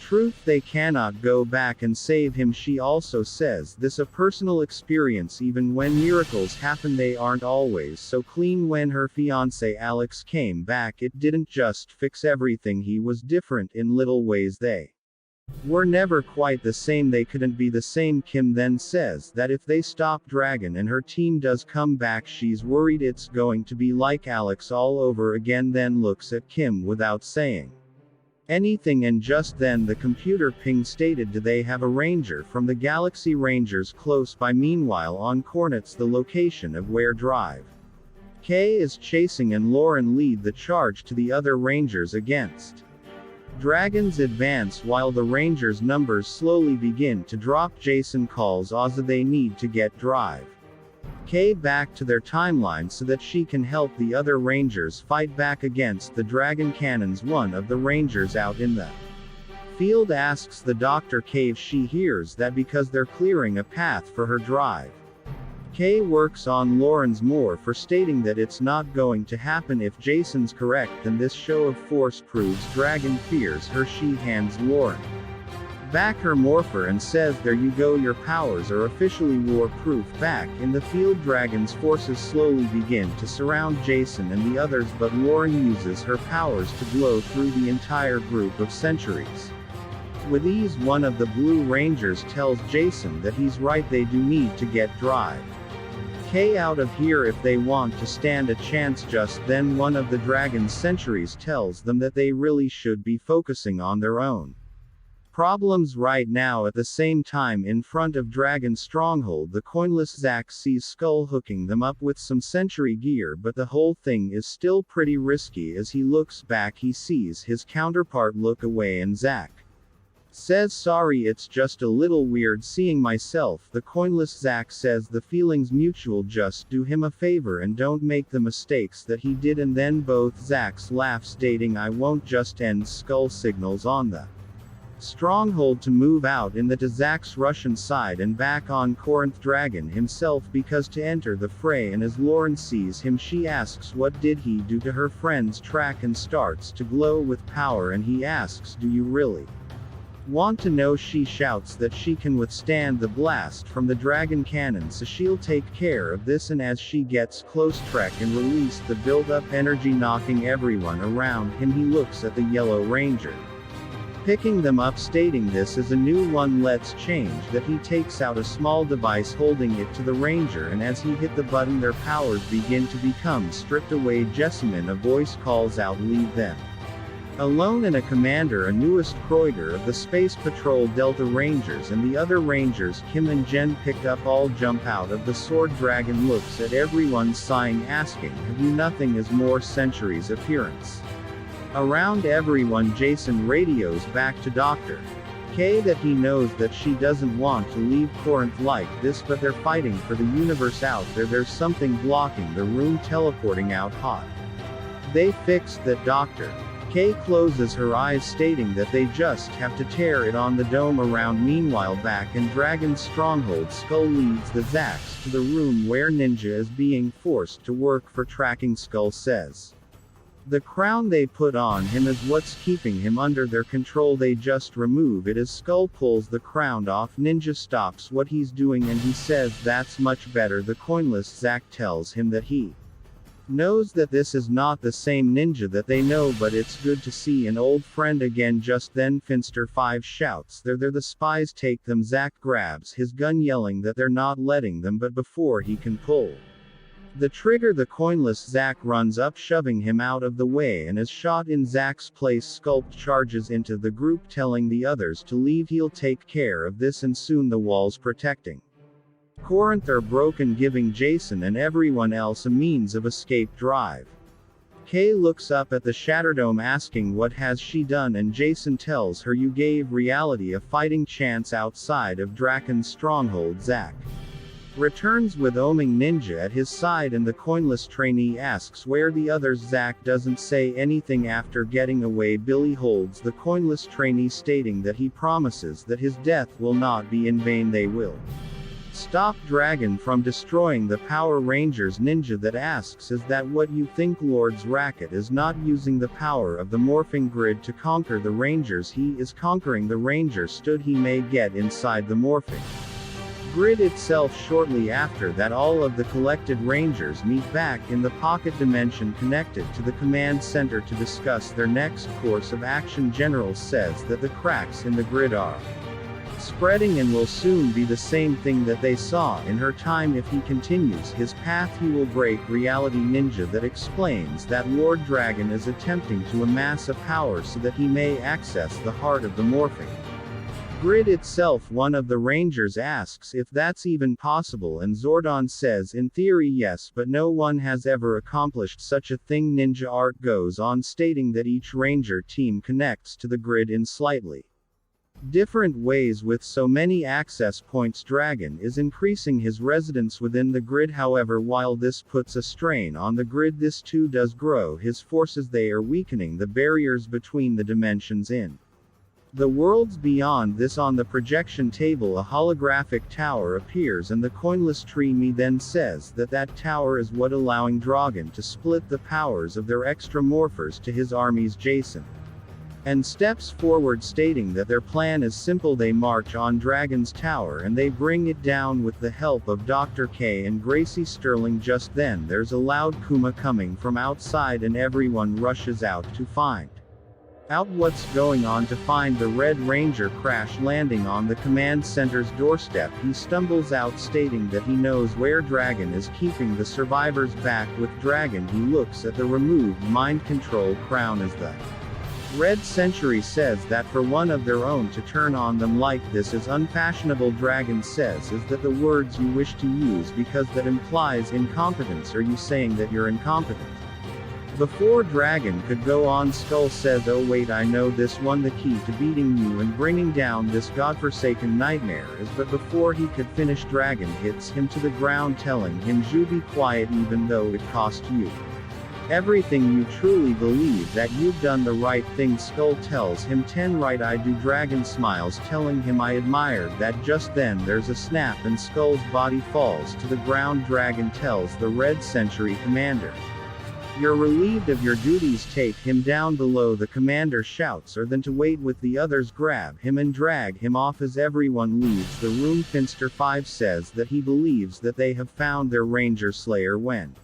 truth. They cannot go back and save him. She also says this a personal experience. Even when miracles happen, they aren't always so clean. When her fiancé Alex came back, it didn't just fix everything, he was different in little ways. They were never quite the same, they couldn't be the same. Kim then says that if they stop Dragon and her team does come back, she's worried it's going to be like Alex all over again. Then looks at Kim without saying anything, and just then the computer ping stated, do they have a ranger from the Galaxy Rangers close by? Meanwhile on Coordinates, the location of where Drive K is chasing, and Lauren lead the charge to the other Rangers against Dragon's advance. While the Rangers' numbers slowly begin to drop, Jason calls Ozza they need to get Drive K back to their timeline so that she can help the other Rangers fight back against the Dragon cannons. One of the Rangers out in the Field asks the Dr. K if she hears that because they're clearing a path for her drive. Kay works on Lauren's more for stating that it's not going to happen if Jason's correct, then this show of force proves Dragon fears her. She hands Lauren back her morpher and says, "There you go, your powers are officially war-proof." Back in the field, Dragon's forces slowly begin to surround Jason and the others, but Lauren uses her powers to glow through the entire group of sentries. With ease, one of the Blue Rangers tells Jason that he's right, they do need to get drive K out of here if they want to stand a chance. Just then one of the Dragon's sentries tells them that they really should be focusing on their own problems right now. At the same time, in front of Dragon's stronghold, the coinless Zack sees Skull hooking them up with some sentry gear, but the whole thing is still pretty risky. As he looks back, he sees his counterpart look away and Zack says, "Sorry, it's just a little weird seeing myself." The coinless Zack says the feeling's mutual, just do him a favor and don't make the mistakes that he did, and then both Zacks laugh, stating, "I won't." Just end. Skull signals on the stronghold to move out in the to Zack's Russian side and back on Corinth. Dragon himself because to enter the fray, and as Lauren sees him, she asks what did he do to her friend's track and starts to glow with power, and he asks, "Do you really want to know?" She shouts that she can withstand the blast from the Dragon cannon, so she'll take care of this, and as she gets close, Trek and release the build-up energy, knocking everyone around him. He looks at the Yellow Ranger, picking them up, stating this is a new one, let's change that. He takes out a small device, holding it to the Ranger, and as he hit the button, their powers begin to become stripped away. Jessamine, a voice, calls out, "Leave them alone," and a commander, a newest Kroiger of the Space Patrol Delta Rangers, and the other Rangers, Kim and Jen, picked up, all jump out of the sword. Dragon looks at everyone, sighing, asking, "Have you nothing as more sentries appearance around everyone?" Jason radios back to Dr. K that he knows that she doesn't want to leave Corinth like this, but they're fighting for the universe out there. There's something blocking the room, teleporting out hot. They fixed that. Dr. K closes her eyes, stating that they just have to tear it on the dome around. Meanwhile, back in Dragon's stronghold, Skull leads the Zacks to the room where Ninja is being forced to work for tracking. Skull says the crown they put on him is what's keeping him under their control. They just remove it. As Skull pulls the crown off, Ninja stops what he's doing and he says, "That's much better." The coinless Zack tells him that he knows that this is not the same Ninja that they know, but it's good to see an old friend again. Just then Finster 5 shouts, "They're there, the spies, take them." Zack grabs his gun, yelling that they're not letting them, but before he can pull the trigger, the coinless Zack runs up, shoving him out of the way, and as shot in Zack's place, Sculpt charges into the group, telling the others to leave. He'll take care of this, and soon the walls protecting Corinth are broken, giving Jason and everyone else a means of escape. Drive Kay looks up at the Shatterdome, asking what has she done, and Jason tells her, "You gave reality a fighting chance outside of Draken's stronghold." Zack returns with Oming Ninja at his side, and the coinless trainee asks where the others. Zack doesn't say anything. After getting away, Billy holds the coinless trainee, stating that he promises that his death will not be in vain. They will stop Dragon from destroying the Power Rangers. Ninja that asks, "Is that what you think?" Lord's Racket is not using the power of the morphing grid to conquer the Rangers, he is conquering the Ranger stood he may get inside the morphing grid itself. Shortly after that, all of the collected Rangers meet back in the pocket dimension connected to the command center to discuss their next course of action. General says that the cracks in the grid are spreading and will soon be the same thing that they saw in her time. If he continues his path, he will break reality. Ninja that explains that Lord Dragon is attempting to amass a power so that he may access the heart of the morphing grid itself. One of the Rangers asks if that's even possible, and Zordon says in theory yes, but no one has ever accomplished such a thing. Ninja Art goes on, stating that each Ranger team connects to the grid in slightly different ways. With so many access points, Dragon is increasing his residence within the grid. However, while this puts a strain on the grid, this too does grow his forces. They are weakening the barriers between the dimensions in The worlds beyond this. On the projection table a holographic tower appears and the coinless tree me then says that that tower is what allowing Dragon to split the powers of their extramorphers to his armies. Jason and steps forward stating that their plan is simple. They march on Dragon's tower and they bring it down with the help of Dr. K and Gracie Sterling. Just then there's a loud Kuma coming from outside and everyone rushes out to find out what's going on. To find the Red Ranger crash landing on the command center's doorstep. He stumbles out stating that he knows where Dragon is keeping the survivors back with Dragon. He looks at the removed mind control crown as the Red Century says that for one of their own to turn on them like this is unfashionable. Dragon says is that the words you wish to use because that implies incompetence. Are you saying that you're incompetent? Before Dragon could go on, Skull says, oh wait, I know this one, the key to beating you and bringing down this godforsaken nightmare is. But before he could finish, Dragon hits him to the ground telling him to be quiet even though it cost you everything. You truly believe that you've done the right thing? Skull tells him 10 right I do. Dragon smiles telling him I admired that. Just then there's a snap and Skull's body falls to the ground. Dragon tells the Red Century commander, you're relieved of your duties, take him down below. The commander shouts or than to wait with the others grab him and drag him off as everyone leaves the room. Finster 5 says that he believes that they have found their Ranger Slayer. When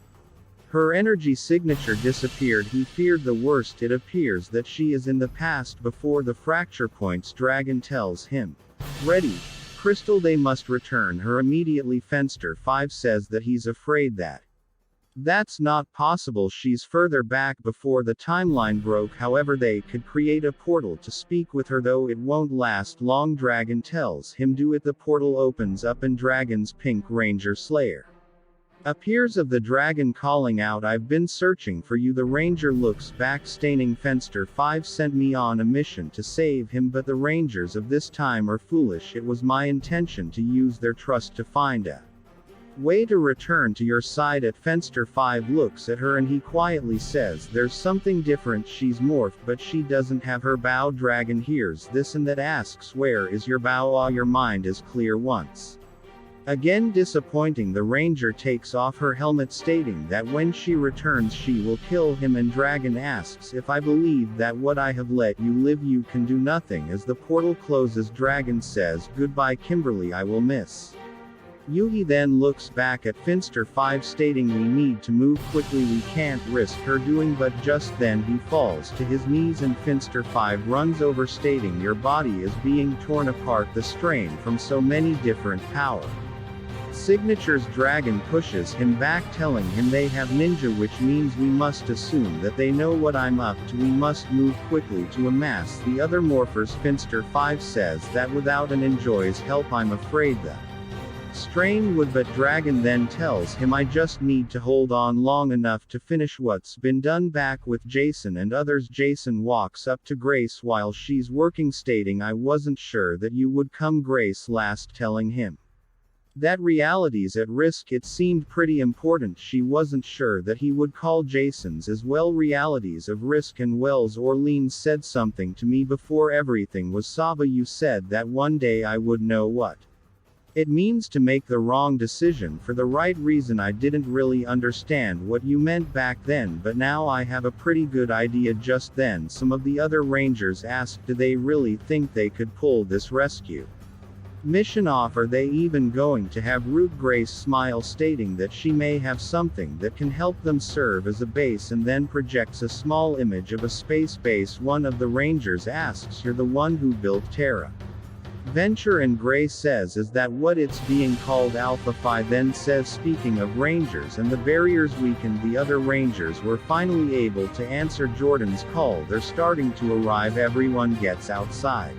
her energy signature disappeared he feared the worst. It appears that she is in the past before the fracture points. Dragon tells him, ready, Crystal, they must return her immediately. Fenster 5 says that he's afraid that that's not possible. She's further back before the timeline broke. However, they could create a portal to speak with her, though it won't last long. Dragon tells him do it. The portal opens up and Dragon's pink Ranger Slayer appears of the Dragon calling out, I've been searching for you. The Ranger looks back staining Fenster 5 sent me on a mission to save him, but the Rangers of this time are foolish. It was my intention to use their trust to find a way to return to your side. At Fenster 5 looks at her and he quietly says there's something different. She's morphed but she doesn't have her bow. Dragon hears this and that asks where is your bow? Ah, your mind is clear once again. Disappointing, the Ranger takes off her helmet stating that when she returns she will kill him, and Dragon asks if I believe that what I have let you live you can do nothing. As the portal closes, Dragon says goodbye Kimberly, I will miss you. He then looks back at Finster 5 stating we need to move quickly, we can't risk her doing. But just then he falls to his knees and Finster 5 runs over stating your body is being torn apart, the strain from so many different power signatures. Dragon pushes him back telling him they have ninja, which means we must assume that they know what I'm up to. We must move quickly to amass the other morphers. Finster 5 says that without an enjoy's help I'm afraid the strain would, but Dragon then tells him I just need to hold on long enough to finish what's been done. Back with Jason and others, Jason walks up to Grace while she's working stating I wasn't sure that you would come. Grace last telling him that reality's at risk. It seemed pretty important. She wasn't sure that he would call Jason's as well. Realities of risk and Wells Orleans said something to me before everything was Saba. You said that one day I would know what it means to make the wrong decision for the right reason. I didn't really understand what you meant back then, but now I have a pretty good idea. Just then some of the other Rangers asked do they really think they could pull this rescue mission off? Are they even going to have Root? Grace smile stating that she may have something that can help them serve as a base, and then projects a small image of a space base. One of the Rangers asks, you're the one who built Terra Venture? And Gray says is that what it's being called? Alpha Phi then says speaking of Rangers and the barriers weakened, the other Rangers were finally able to answer Jordan's call. They're starting to arrive. Everyone gets outside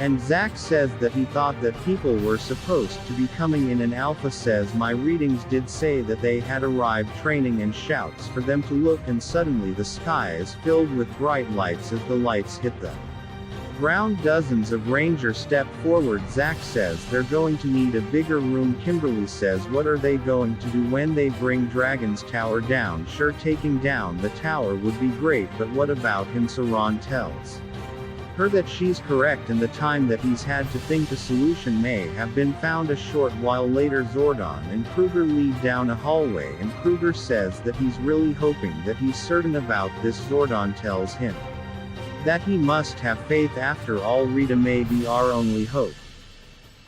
and Zack says that he thought that people were supposed to be coming in, and Alpha says my readings did say that they had arrived. Training and shouts for them to look, and suddenly the sky is filled with bright lights. As the lights hit the ground, dozens of Rangers step forward. Zack says they're going to need a bigger room. Kimberly says what are they going to do when they bring Dragon's tower down? Sure, taking down the tower would be great, but what about him? Saran tells Her that she's correct and the time that he's had to think the solution may have been found. A short while later Zordon and Kruger lead down a hallway and Kruger says that he's really hoping that he's certain about this. Zordon tells him that he must have faith, after all Rita may be our only hope.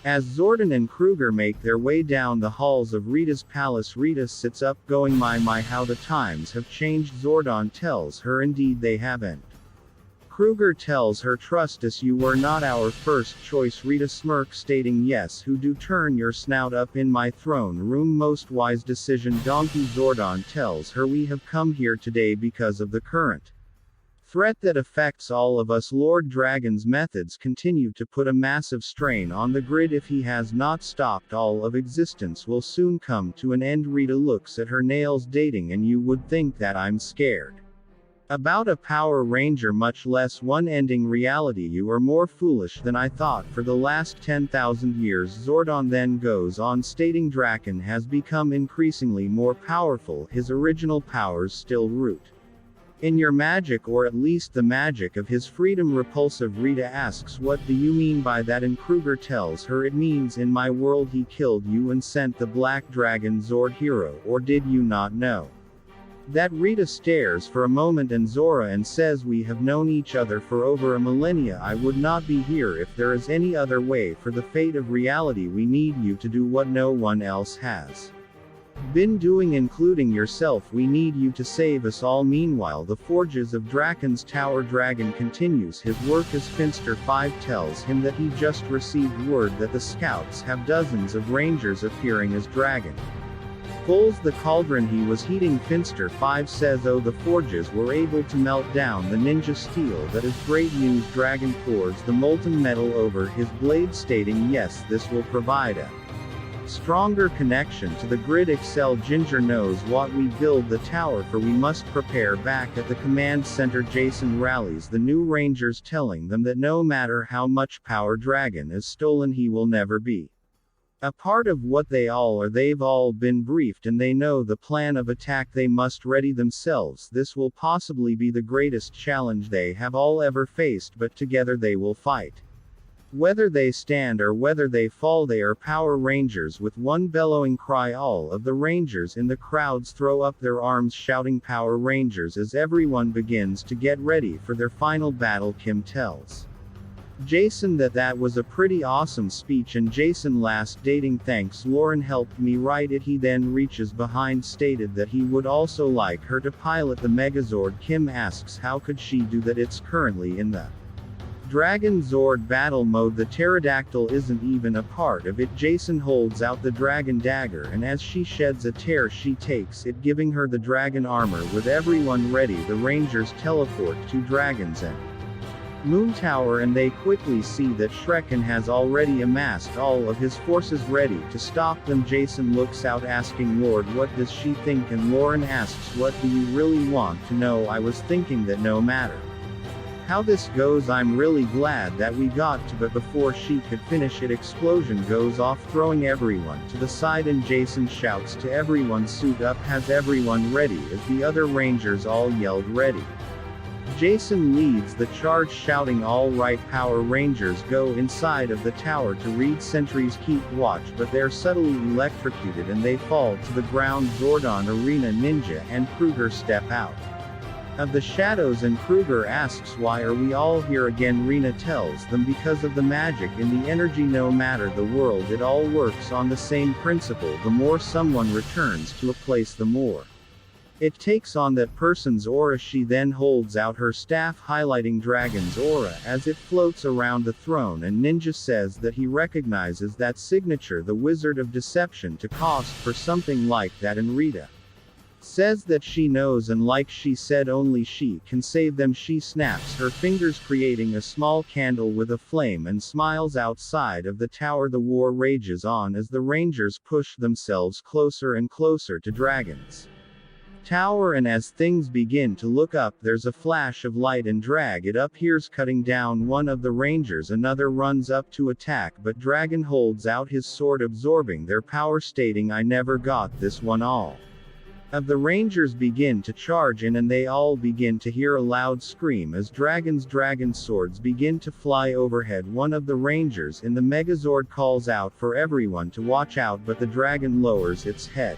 As Zordon and Kruger make their way down the halls of Rita's palace, Rita sits up going my how the times have changed. Zordon tells her indeed they haven't. Kruger tells her trust us, you were not our first choice. Rita smirks stating yes, who do turn your snout up in my throne room, most wise decision donkey. Zordon tells her we have come here today because of the current threat that affects all of us. Lord Dragon's methods continue to put a massive strain on the grid. If he has not stopped, all of existence will soon come to an end. Rita looks at her nails dating and you would think that I'm scared about a Power Ranger, much less one ending reality. You are more foolish than I thought for the last 10,000 years. Zordon then goes on stating Draken has become increasingly more powerful, his original powers still root in your magic, or at least the magic of his freedom. Repulsive Rita asks what do you mean by that, and Kruger tells her it means in my world he killed you and sent the Black Dragon Zord hero, or did you not know that? Rita stares for a moment and Zora and says we have known each other for over a millennia. I would not be here if there is any other way. For the fate of reality we need you to do what no one else has been doing, including yourself. We need you to save us all. Meanwhile, the forges of Draken's Tower. Dragon continues his work as Finster 5 tells him that he just received word that the scouts have dozens of rangers appearing as Dragon pulls the cauldron he was heating. Finster 5 says oh, the forges were able to melt down the ninja steel. That is great news. Dragon pours the molten metal over his blade stating yes, this will provide a stronger connection to the grid. Excel Ginger knows what we build the tower for. We must prepare. Back at the command center, Jason rallies the new rangers, telling them that no matter how much power Dragon is stolen, he will never be a part of what they all are. They've all been briefed and they know the plan of attack. They must ready themselves. This will possibly be the greatest challenge they have all ever faced, but together they will fight. Whether they stand or whether they fall, they are Power Rangers. With one bellowing cry, all of the Rangers in the crowds throw up their arms shouting Power Rangers as everyone begins to get ready for their final battle. Kim tells Jason that was a pretty awesome speech, and Jason last dating thanks Lauren helped me write it. He then reaches behind stated that he would also like her to pilot the Megazord. Kim asks how could she do that, it's currently in the Dragon Zord battle mode. The pterodactyl isn't even a part of it. Jason holds out the dragon dagger and as she sheds a tear she takes it, giving her the dragon armor. With everyone ready, the Rangers teleport to Dragon's End Moon Tower and they quickly see that Shrekken has already amassed all of his forces ready to stop them. Jason looks out asking Lord what does she think, and Lauren asks what do you really want to know. I was thinking that no matter how this goes I'm really glad that we got to. But before she could finish it, explosion goes off throwing everyone to the side and Jason shouts to everyone suit up, has everyone ready, as the other Rangers all yelled ready. Jason leads the charge shouting all right Power Rangers, go inside of the tower to read. Sentries keep watch but they're subtly electrocuted and they fall to the ground. Zordon, Arena, Ninja and Kruger step out of the shadows and Kruger asks why are we all here again. Rena tells them because of the magic in the energy. No matter the world, it all works on the same principle. The more someone returns to a place, the more it takes on that person's aura. She then holds out her staff highlighting Dragon's aura as it floats around the throne, and Ninja says that he recognizes that signature, the Wizard of Deception, to cost for something like that, and Rita says that she knows and like she said only she can save them. She snaps her fingers creating a small candle with a flame and smiles. Outside of the tower the war rages on as the Rangers push themselves closer and closer to Dragon's Tower, and as things begin to look up there's a flash of light and drag it appears cutting down one of the Rangers. Another runs up to attack but Dragon holds out his sword absorbing their power stating I never got this one all Of the Rangers begin to charge in and they all begin to hear a loud scream as dragon swords begin to fly overhead. One of the Rangers in the Megazord calls out for everyone to watch out, but the dragon lowers its head,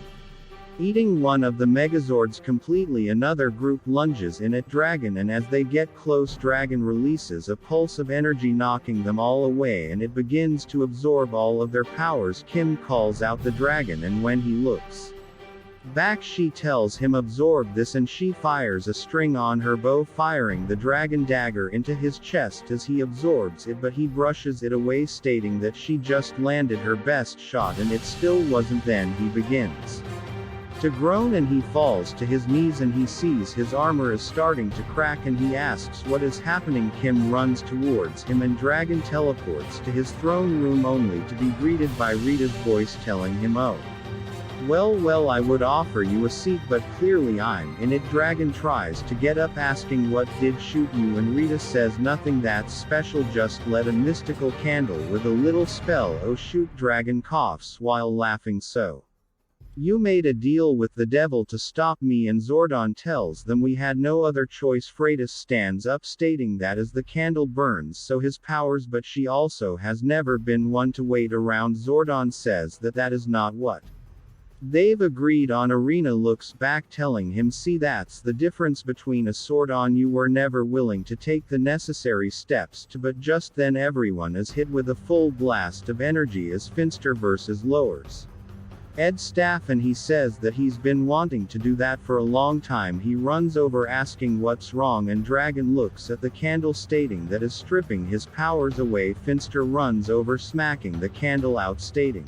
eating one of the Megazords completely. Another group lunges in at Dragon, and as they get close, Dragon releases a pulse of energy knocking them all away, and it begins to absorb all of their powers. Kim calls out the dragon, and when he looks back she tells him absorb this, and she fires a string on her bow, firing the dragon dagger into his chest as he absorbs it, but he brushes it away, stating that she just landed her best shot and it still wasn't. Then he begins to groan and he falls to his knees and he sees his armor is starting to crack and he asks what is happening. Kim runs towards him and Dragon teleports to his throne room, only to be greeted by Rita's voice telling him, "Oh, well, I would offer you a seat, but clearly I'm in it." Dragon tries to get up, asking what did shoot you, and Rita says nothing that's special, just lit a mystical candle with a little spell. "Oh shoot," Dragon coughs while laughing, "so you made a deal with the devil to stop me?" And Zordon tells them we had no other choice. Freitas stands up, stating that as the candle burns so his powers, but she also has never been one to wait around. Zordon says that that is not what they've agreed on. Arena looks back, telling him, "See, that's the difference between a Zordon. You were never willing to take the necessary steps to." But just then everyone is hit with a full blast of energy as Finster versus lowers Ed's staff, and he says that he's been wanting to do that for a long time. He runs over asking what's wrong, and Dragon looks at the candle, stating that is stripping his powers away. Finster runs over, smacking the candle out, stating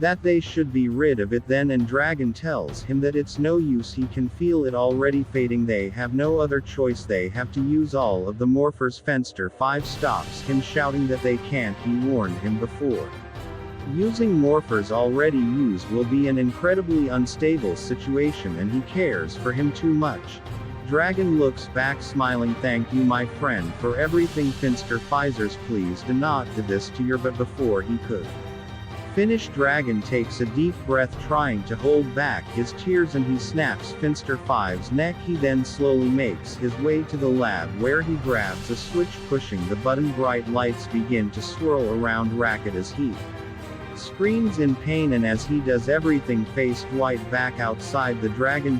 that they should be rid of it then, and Dragon tells him that it's no use, he can feel it already fading. They have no other choice, they have to use all of the morphers. Finster 5 stops him, shouting that they can't. He warned him before. Using morphers already used will be an incredibly unstable situation, and he cares for him too much. Dragon looks back, smiling, "Thank you, my friend, for everything." Finster Pfizer's, "Please do not do this to your," but before he could finish, Dragon takes a deep breath, trying to hold back his tears, and he snaps Finster 5's neck. He then slowly makes his way to the lab, where he grabs a switch, pushing the button. Bright lights begin to swirl around Racket as he screams in pain, and as he does, everything faced white. Back outside the Dragon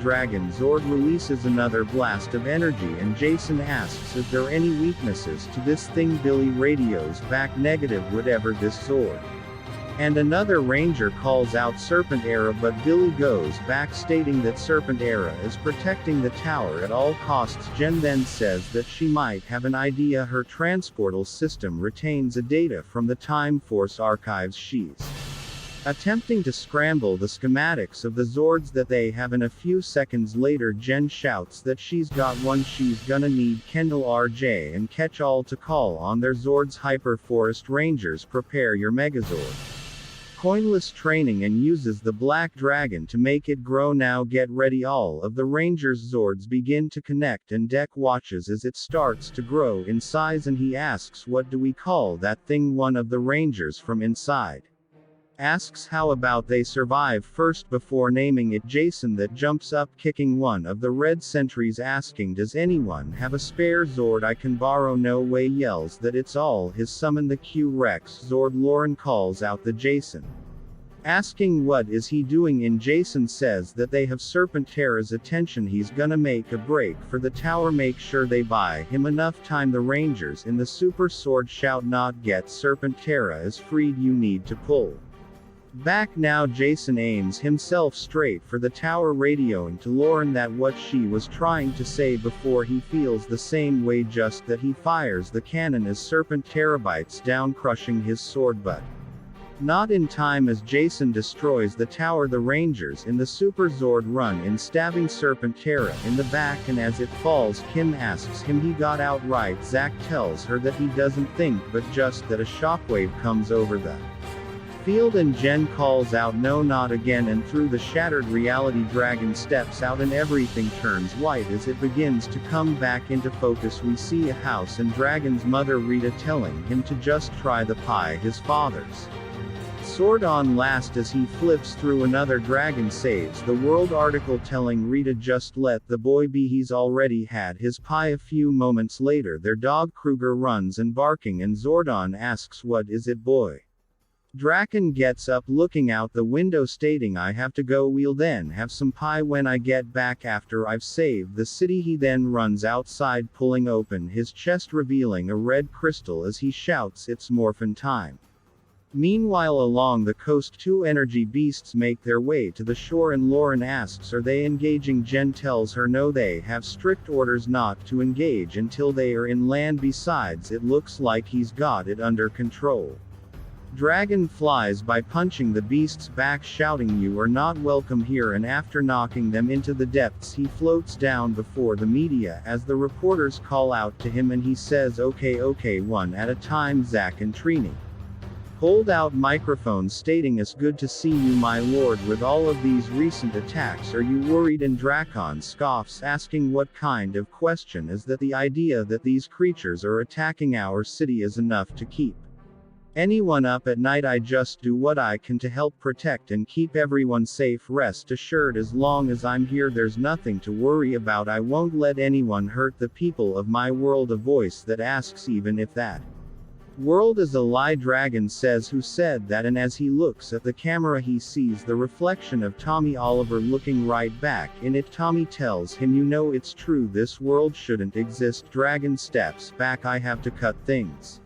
Zord releases another blast of energy, and Jason asks is there any weaknesses to this thing. Billy radios back, negative, whatever this Zord. And another Ranger calls out Serpent Era, but Billy goes back, stating that Serpent Era is protecting the tower at all costs. Jen then says that she might have an idea. Her transportal system retains a data from the Time Force archives. She's attempting to scramble the schematics of the Zords that they have, and a few seconds later Jen shouts that she's got one. She's gonna need Kendall, RJ, and Catch-All to call on their Zords. Hyper Forest Rangers, prepare your Megazord. Coinless training and uses the Black Dragon to make it grow. Now get ready. All of the Rangers' Zords begin to connect, and Deck watches as it starts to grow in size, and he asks what do we call that thing. One of the Rangers from inside asks how about they survive first before naming it. Jason that jumps up, kicking one of the red sentries, asking does anyone have a spare Zord I can borrow. No way, yells that it's all his. Summon the Q-Rex Zord. Lauren calls out the Jason, asking what is he doing in. Jason says that they have Serpent Terra's attention, he's gonna make a break for the tower, make sure they buy him enough time. The Rangers in the Super Sword shout not get Serpent Terra is freed, you need to pull back now. Jason aims himself straight for the tower, radioing to Lauren that what she was trying to say before. He feels the same way, just that he fires the cannon as Serpent Terra bites down, crushing his sword, but not in time as Jason destroys the tower. The Rangers in the Super Zord run in, stabbing Serpent Terra in the back, and as it falls, Kim asks him he got out right. Zack tells her that he doesn't think, but just that a shockwave comes over the field, and Jen calls out no, not again, and through the shattered reality Dragon steps out and everything turns white as it begins to come back into focus. We see a house and Dragon's mother Rita telling him to just try the pie his father's Sword on last as he flips through another dragon saves the world article telling Rita just let the boy be, he's already had his pie. A few moments later their dog Kruger runs and barking and Zordon asks what is it boy. Draken gets up looking out the window stating I have to go, we'll then have some pie when I get back after I've saved the city. He then runs outside pulling open his chest revealing a red crystal as he shouts it's morphin time. Meanwhile along the coast two energy beasts make their way to the shore and Lauren asks are they engaging. Jen tells her no, they have strict orders not to engage until they are in land, besides it looks like he's got it under control. Dragon flies by punching the beast's back shouting you are not welcome here, and after knocking them into the depths he floats down before the media as the reporters call out to him and he says okay one at a time. Zack and Trini hold out microphones stating it's good to see you my lord, with all of these recent attacks are you worried, and Drakon scoffs asking what kind of question is that, the idea that these creatures are attacking our city is enough to keep anyone up at night. I just do what I can to help protect and keep everyone safe, rest assured as long as I'm here there's nothing to worry about. I won't let anyone hurt the people of my world. A voice that asks even if that world is a lie. Dragon says who said that, and as he looks at the camera he sees the reflection of Tommy Oliver looking right back in it. Tommy tells him you know it's true, this world shouldn't exist. Dragon steps back, I have to cut things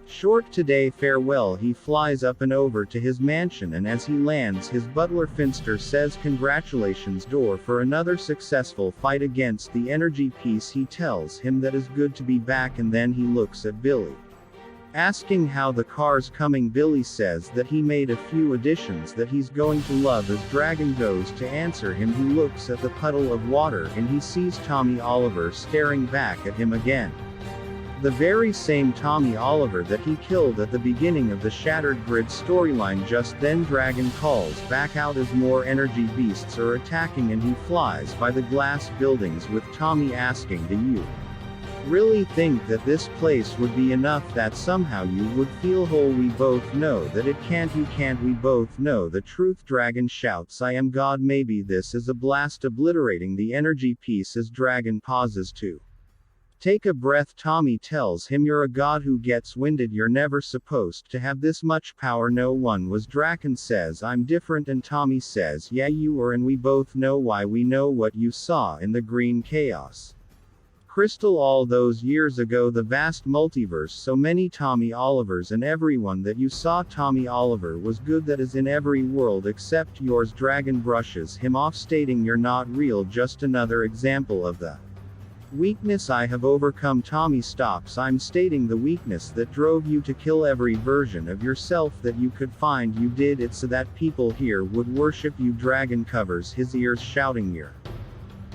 short today, farewell. He flies up and over to his mansion and as he lands his butler Finster says congratulations Door for another successful fight against the energy piece. He tells him that is good to be back and then he looks at Billy asking how the car's coming. Billy says that he made a few additions that he's going to love. As Dragon goes to answer him he looks at the puddle of water and he sees Tommy Oliver staring back at him again. The very same Tommy Oliver that he killed at the beginning of the Shattered Grid storyline. Just then Dragon calls back out as more energy beasts are attacking and he flies by the glass buildings with Tommy asking do you really think that this place would be enough, that somehow you would feel whole? We both know that it can't, you can't, we both know the truth. Dragon shouts I am God, maybe this is a blast, obliterating the energy piece. As Dragon pauses to take a breath Tommy tells him you're a god who gets winded, you're never supposed to have this much power, no one was. Draken says I'm different and Tommy says yeah you were, and we both know why. We know what you saw in the green chaos crystal all those years ago, the vast multiverse, so many Tommy Olivers and everyone that you saw. Tommy Oliver was good, that is in every world except yours. Dragon brushes him off stating you're not real, just another example of the weakness I have overcome. Tommy stops, I'm stating the weakness that drove you to kill every version of yourself that you could find. You did it so that people here would worship you. Dragon covers his ears shouting you're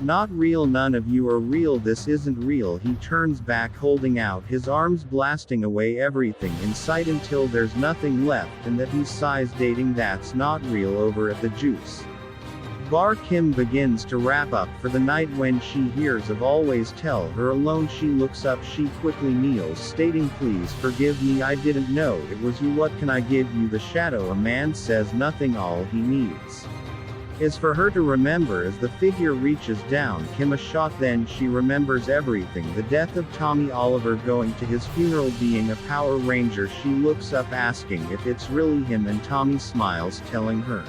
not real, none of you are real, this isn't real. He turns back holding out his arms blasting away everything in sight until there's nothing left and that he sighs dating that's not real. Over at the juice bar Kim begins to wrap up for the night. When she hears of Always Tell Her Alone she looks up, she quickly kneels stating please forgive me, I didn't know it was you, what can I give you? The shadow a man says nothing, all he needs is for her to remember. As the figure reaches down Kim a shot, then she remembers everything, the death of Tommy Oliver, going to his funeral, being a Power Ranger. She looks up asking if it's really him and Tommy smiles telling her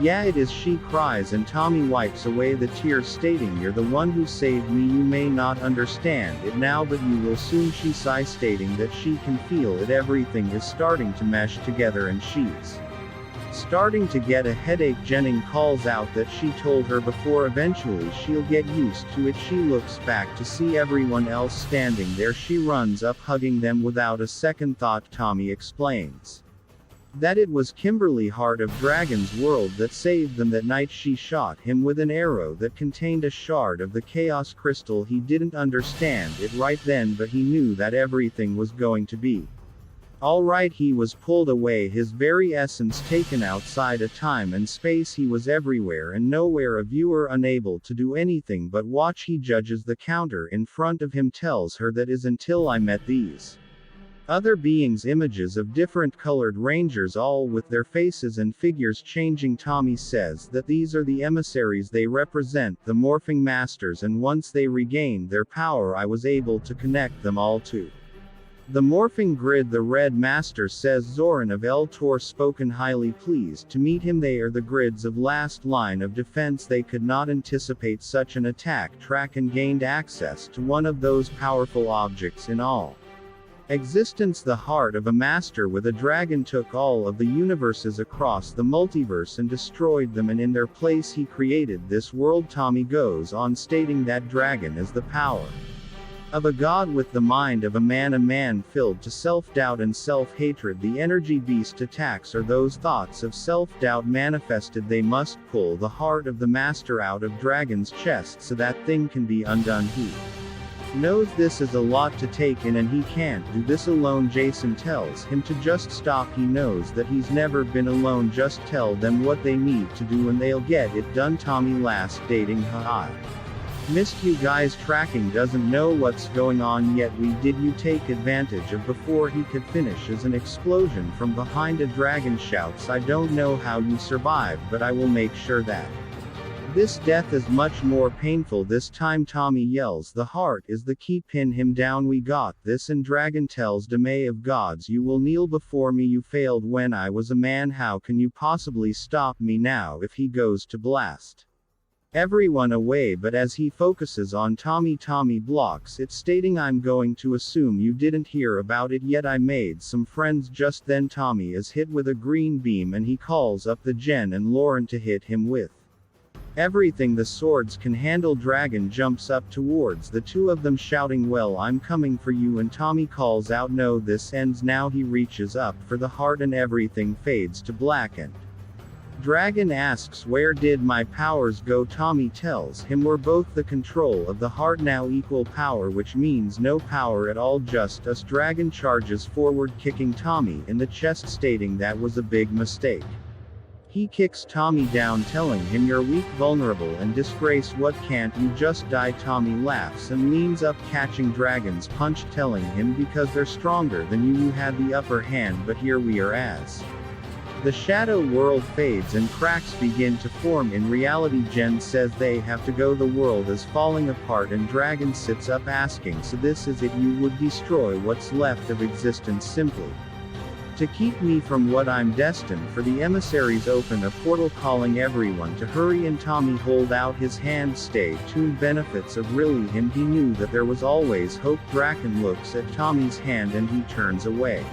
yeah it is. She cries and Tommy wipes away the tears stating you're the one who saved me, you may not understand it now but you will soon. She sighs stating that she can feel it, everything is starting to mesh together and she's starting to get a headache. Jennings calls out that she told her before, eventually she'll get used to it. She looks back to see everyone else standing there, she runs up hugging them without a second thought. Tommy explains that it was Kimberly, Heart of Dragon's world, that saved them that night. She shot him with an arrow that contained a shard of the Chaos Crystal. He didn't understand it right then but he knew that everything was going to be alright. He was pulled away, his very essence taken outside a time and space. He was everywhere and nowhere, a viewer unable to do anything but watch. He judges the counter in front of him, tells her that is until I met these Other beings images of different colored rangers all with their faces and figures changing. Tommy says that these are the emissaries, they represent the morphing masters, and once they regained their power I was able to connect them all to the morphing grid. The Red Master says Zoran of Eltor spoken, highly pleased to meet him. They are the grids of last line of defense. They could not anticipate such an attack track and gained access to one of those powerful objects in all existence. The heart of a master with a dragon took all of the universes across the multiverse and destroyed them, and in their place he created this world. Tommy goes on stating that dragon is the power of a god with the mind of a man filled to self-doubt and self-hatred. The energy beast attacks are those thoughts of self-doubt manifested. They must pull the heart of the master out of dragon's chest so that thing can be undone. He knows this is a lot to take in and he can't do this alone. Jason tells him to just stop. He knows that he's never been alone. Just tell them what they need to do and they'll get it done. Tommy last dating, haha. Missed you guys. Tracking doesn't know what's going on yet. We did you take advantage of before he could finish as an explosion from behind a dragon shouts, I don't know how you survived, but I will make sure that this death is much more painful this time. Tommy yells, the heart is the key, pin him down, we got this. And dragon tells Demay of gods, you will kneel before me. You failed when I was a man, how can you possibly stop me now? If he goes to blast everyone away, but as he focuses on Tommy blocks it, stating, I'm going to assume you didn't hear about it yet. I made some friends. Just then Tommy is hit with a green beam and he calls up the Jen and Lauren to hit him with everything the swords can handle. Dragon jumps up towards the two of them shouting, well, I'm coming for you, and Tommy calls out, no, this ends now. He reaches up for the heart and everything fades to black, and Dragon asks, where did my powers go? Tommy tells him, we're both the control of the heart now, equal power, which means no power at all, just us. Dragon charges forward, kicking Tommy in the chest, stating that was a big mistake. He kicks Tommy down, telling him, you're weak, vulnerable, and disgrace. What, can't you just die? Tommy laughs and leans up, catching Dragon's punch, telling him, because they're stronger than you had the upper hand, but here we are. As the shadow world fades and cracks begin to form in reality, Jen says they have to go, the world is falling apart, and Dragon sits up asking, so this is it, you would destroy what's left of existence simply to keep me from what I'm destined for? The emissaries open a portal, calling everyone to hurry, and Tommy hold out his hand, stay tuned, benefits of really him, he knew that there was always hope. Draken looks at Tommy's hand and he turns away.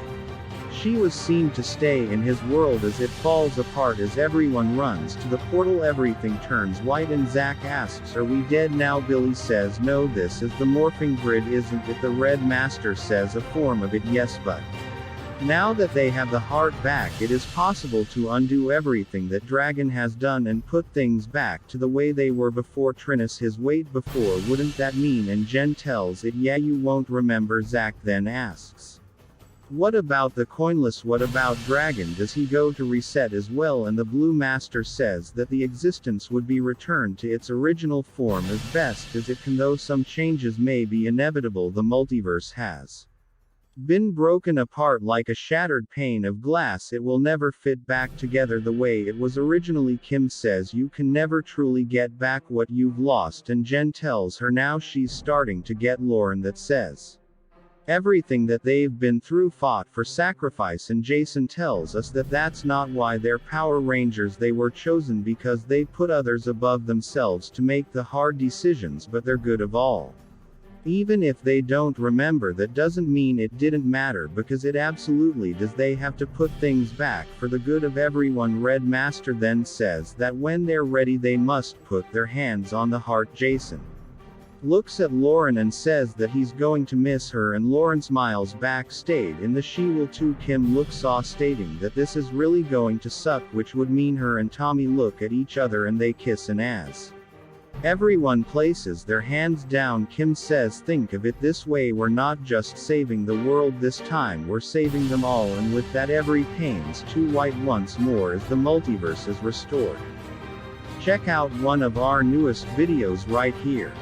She was seen to stay in his world as it falls apart. As everyone runs to the portal, everything turns white and Zack asks, are we dead now? Billy says, no, this is the morphing grid, isn't it? The Red Master says, a form of it, yes, but now that they have the heart back, it is possible to undo everything that Dragon has done and put things back to the way they were before. Trinus, his weight before, wouldn't that mean? And Jen tells it, yeah, you won't remember. Zack then asks, what about the coinless? What about Dragon? Does he go to reset as well? And the Blue Master says that the existence would be returned to its original form as best as it can, though some changes may be inevitable. The multiverse has been broken apart like a shattered pane of glass. It will never fit back together the way it was originally. Kim says you can never truly get back what you've lost, and Jen tells her now she's starting to get Lauren that says everything that they've been through, fought for, sacrifice, and Jason tells us that that's not why they're Power Rangers. They were chosen because they put others above themselves to make the hard decisions, but they're good of all. Even if they don't remember, that doesn't mean it didn't matter, because it absolutely does. They have to put things back for the good of everyone. Red Master then says that when they're ready they must put their hands on the heart. Jason looks at Lauren and says that he's going to miss her, and Lauren smiles back, stayed in the she will too. Kim looks awe, stating that this is really going to suck, which would mean her and Tommy look at each other and they kiss, and as everyone places their hands down, Kim says, think of it this way, we're not just saving the world this time, we're saving them all. And with that, every pane's too white once more as the multiverse is restored. Check out one of our newest videos right here.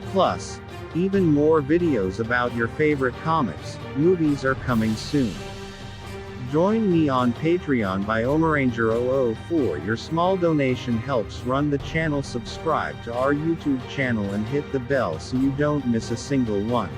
Plus, Even more videos about your favorite comics, movies are coming soon. Join me on Patreon by Omaranger004. Your small donation helps run the channel. Subscribe to our YouTube channel and hit the bell so you don't miss a single one.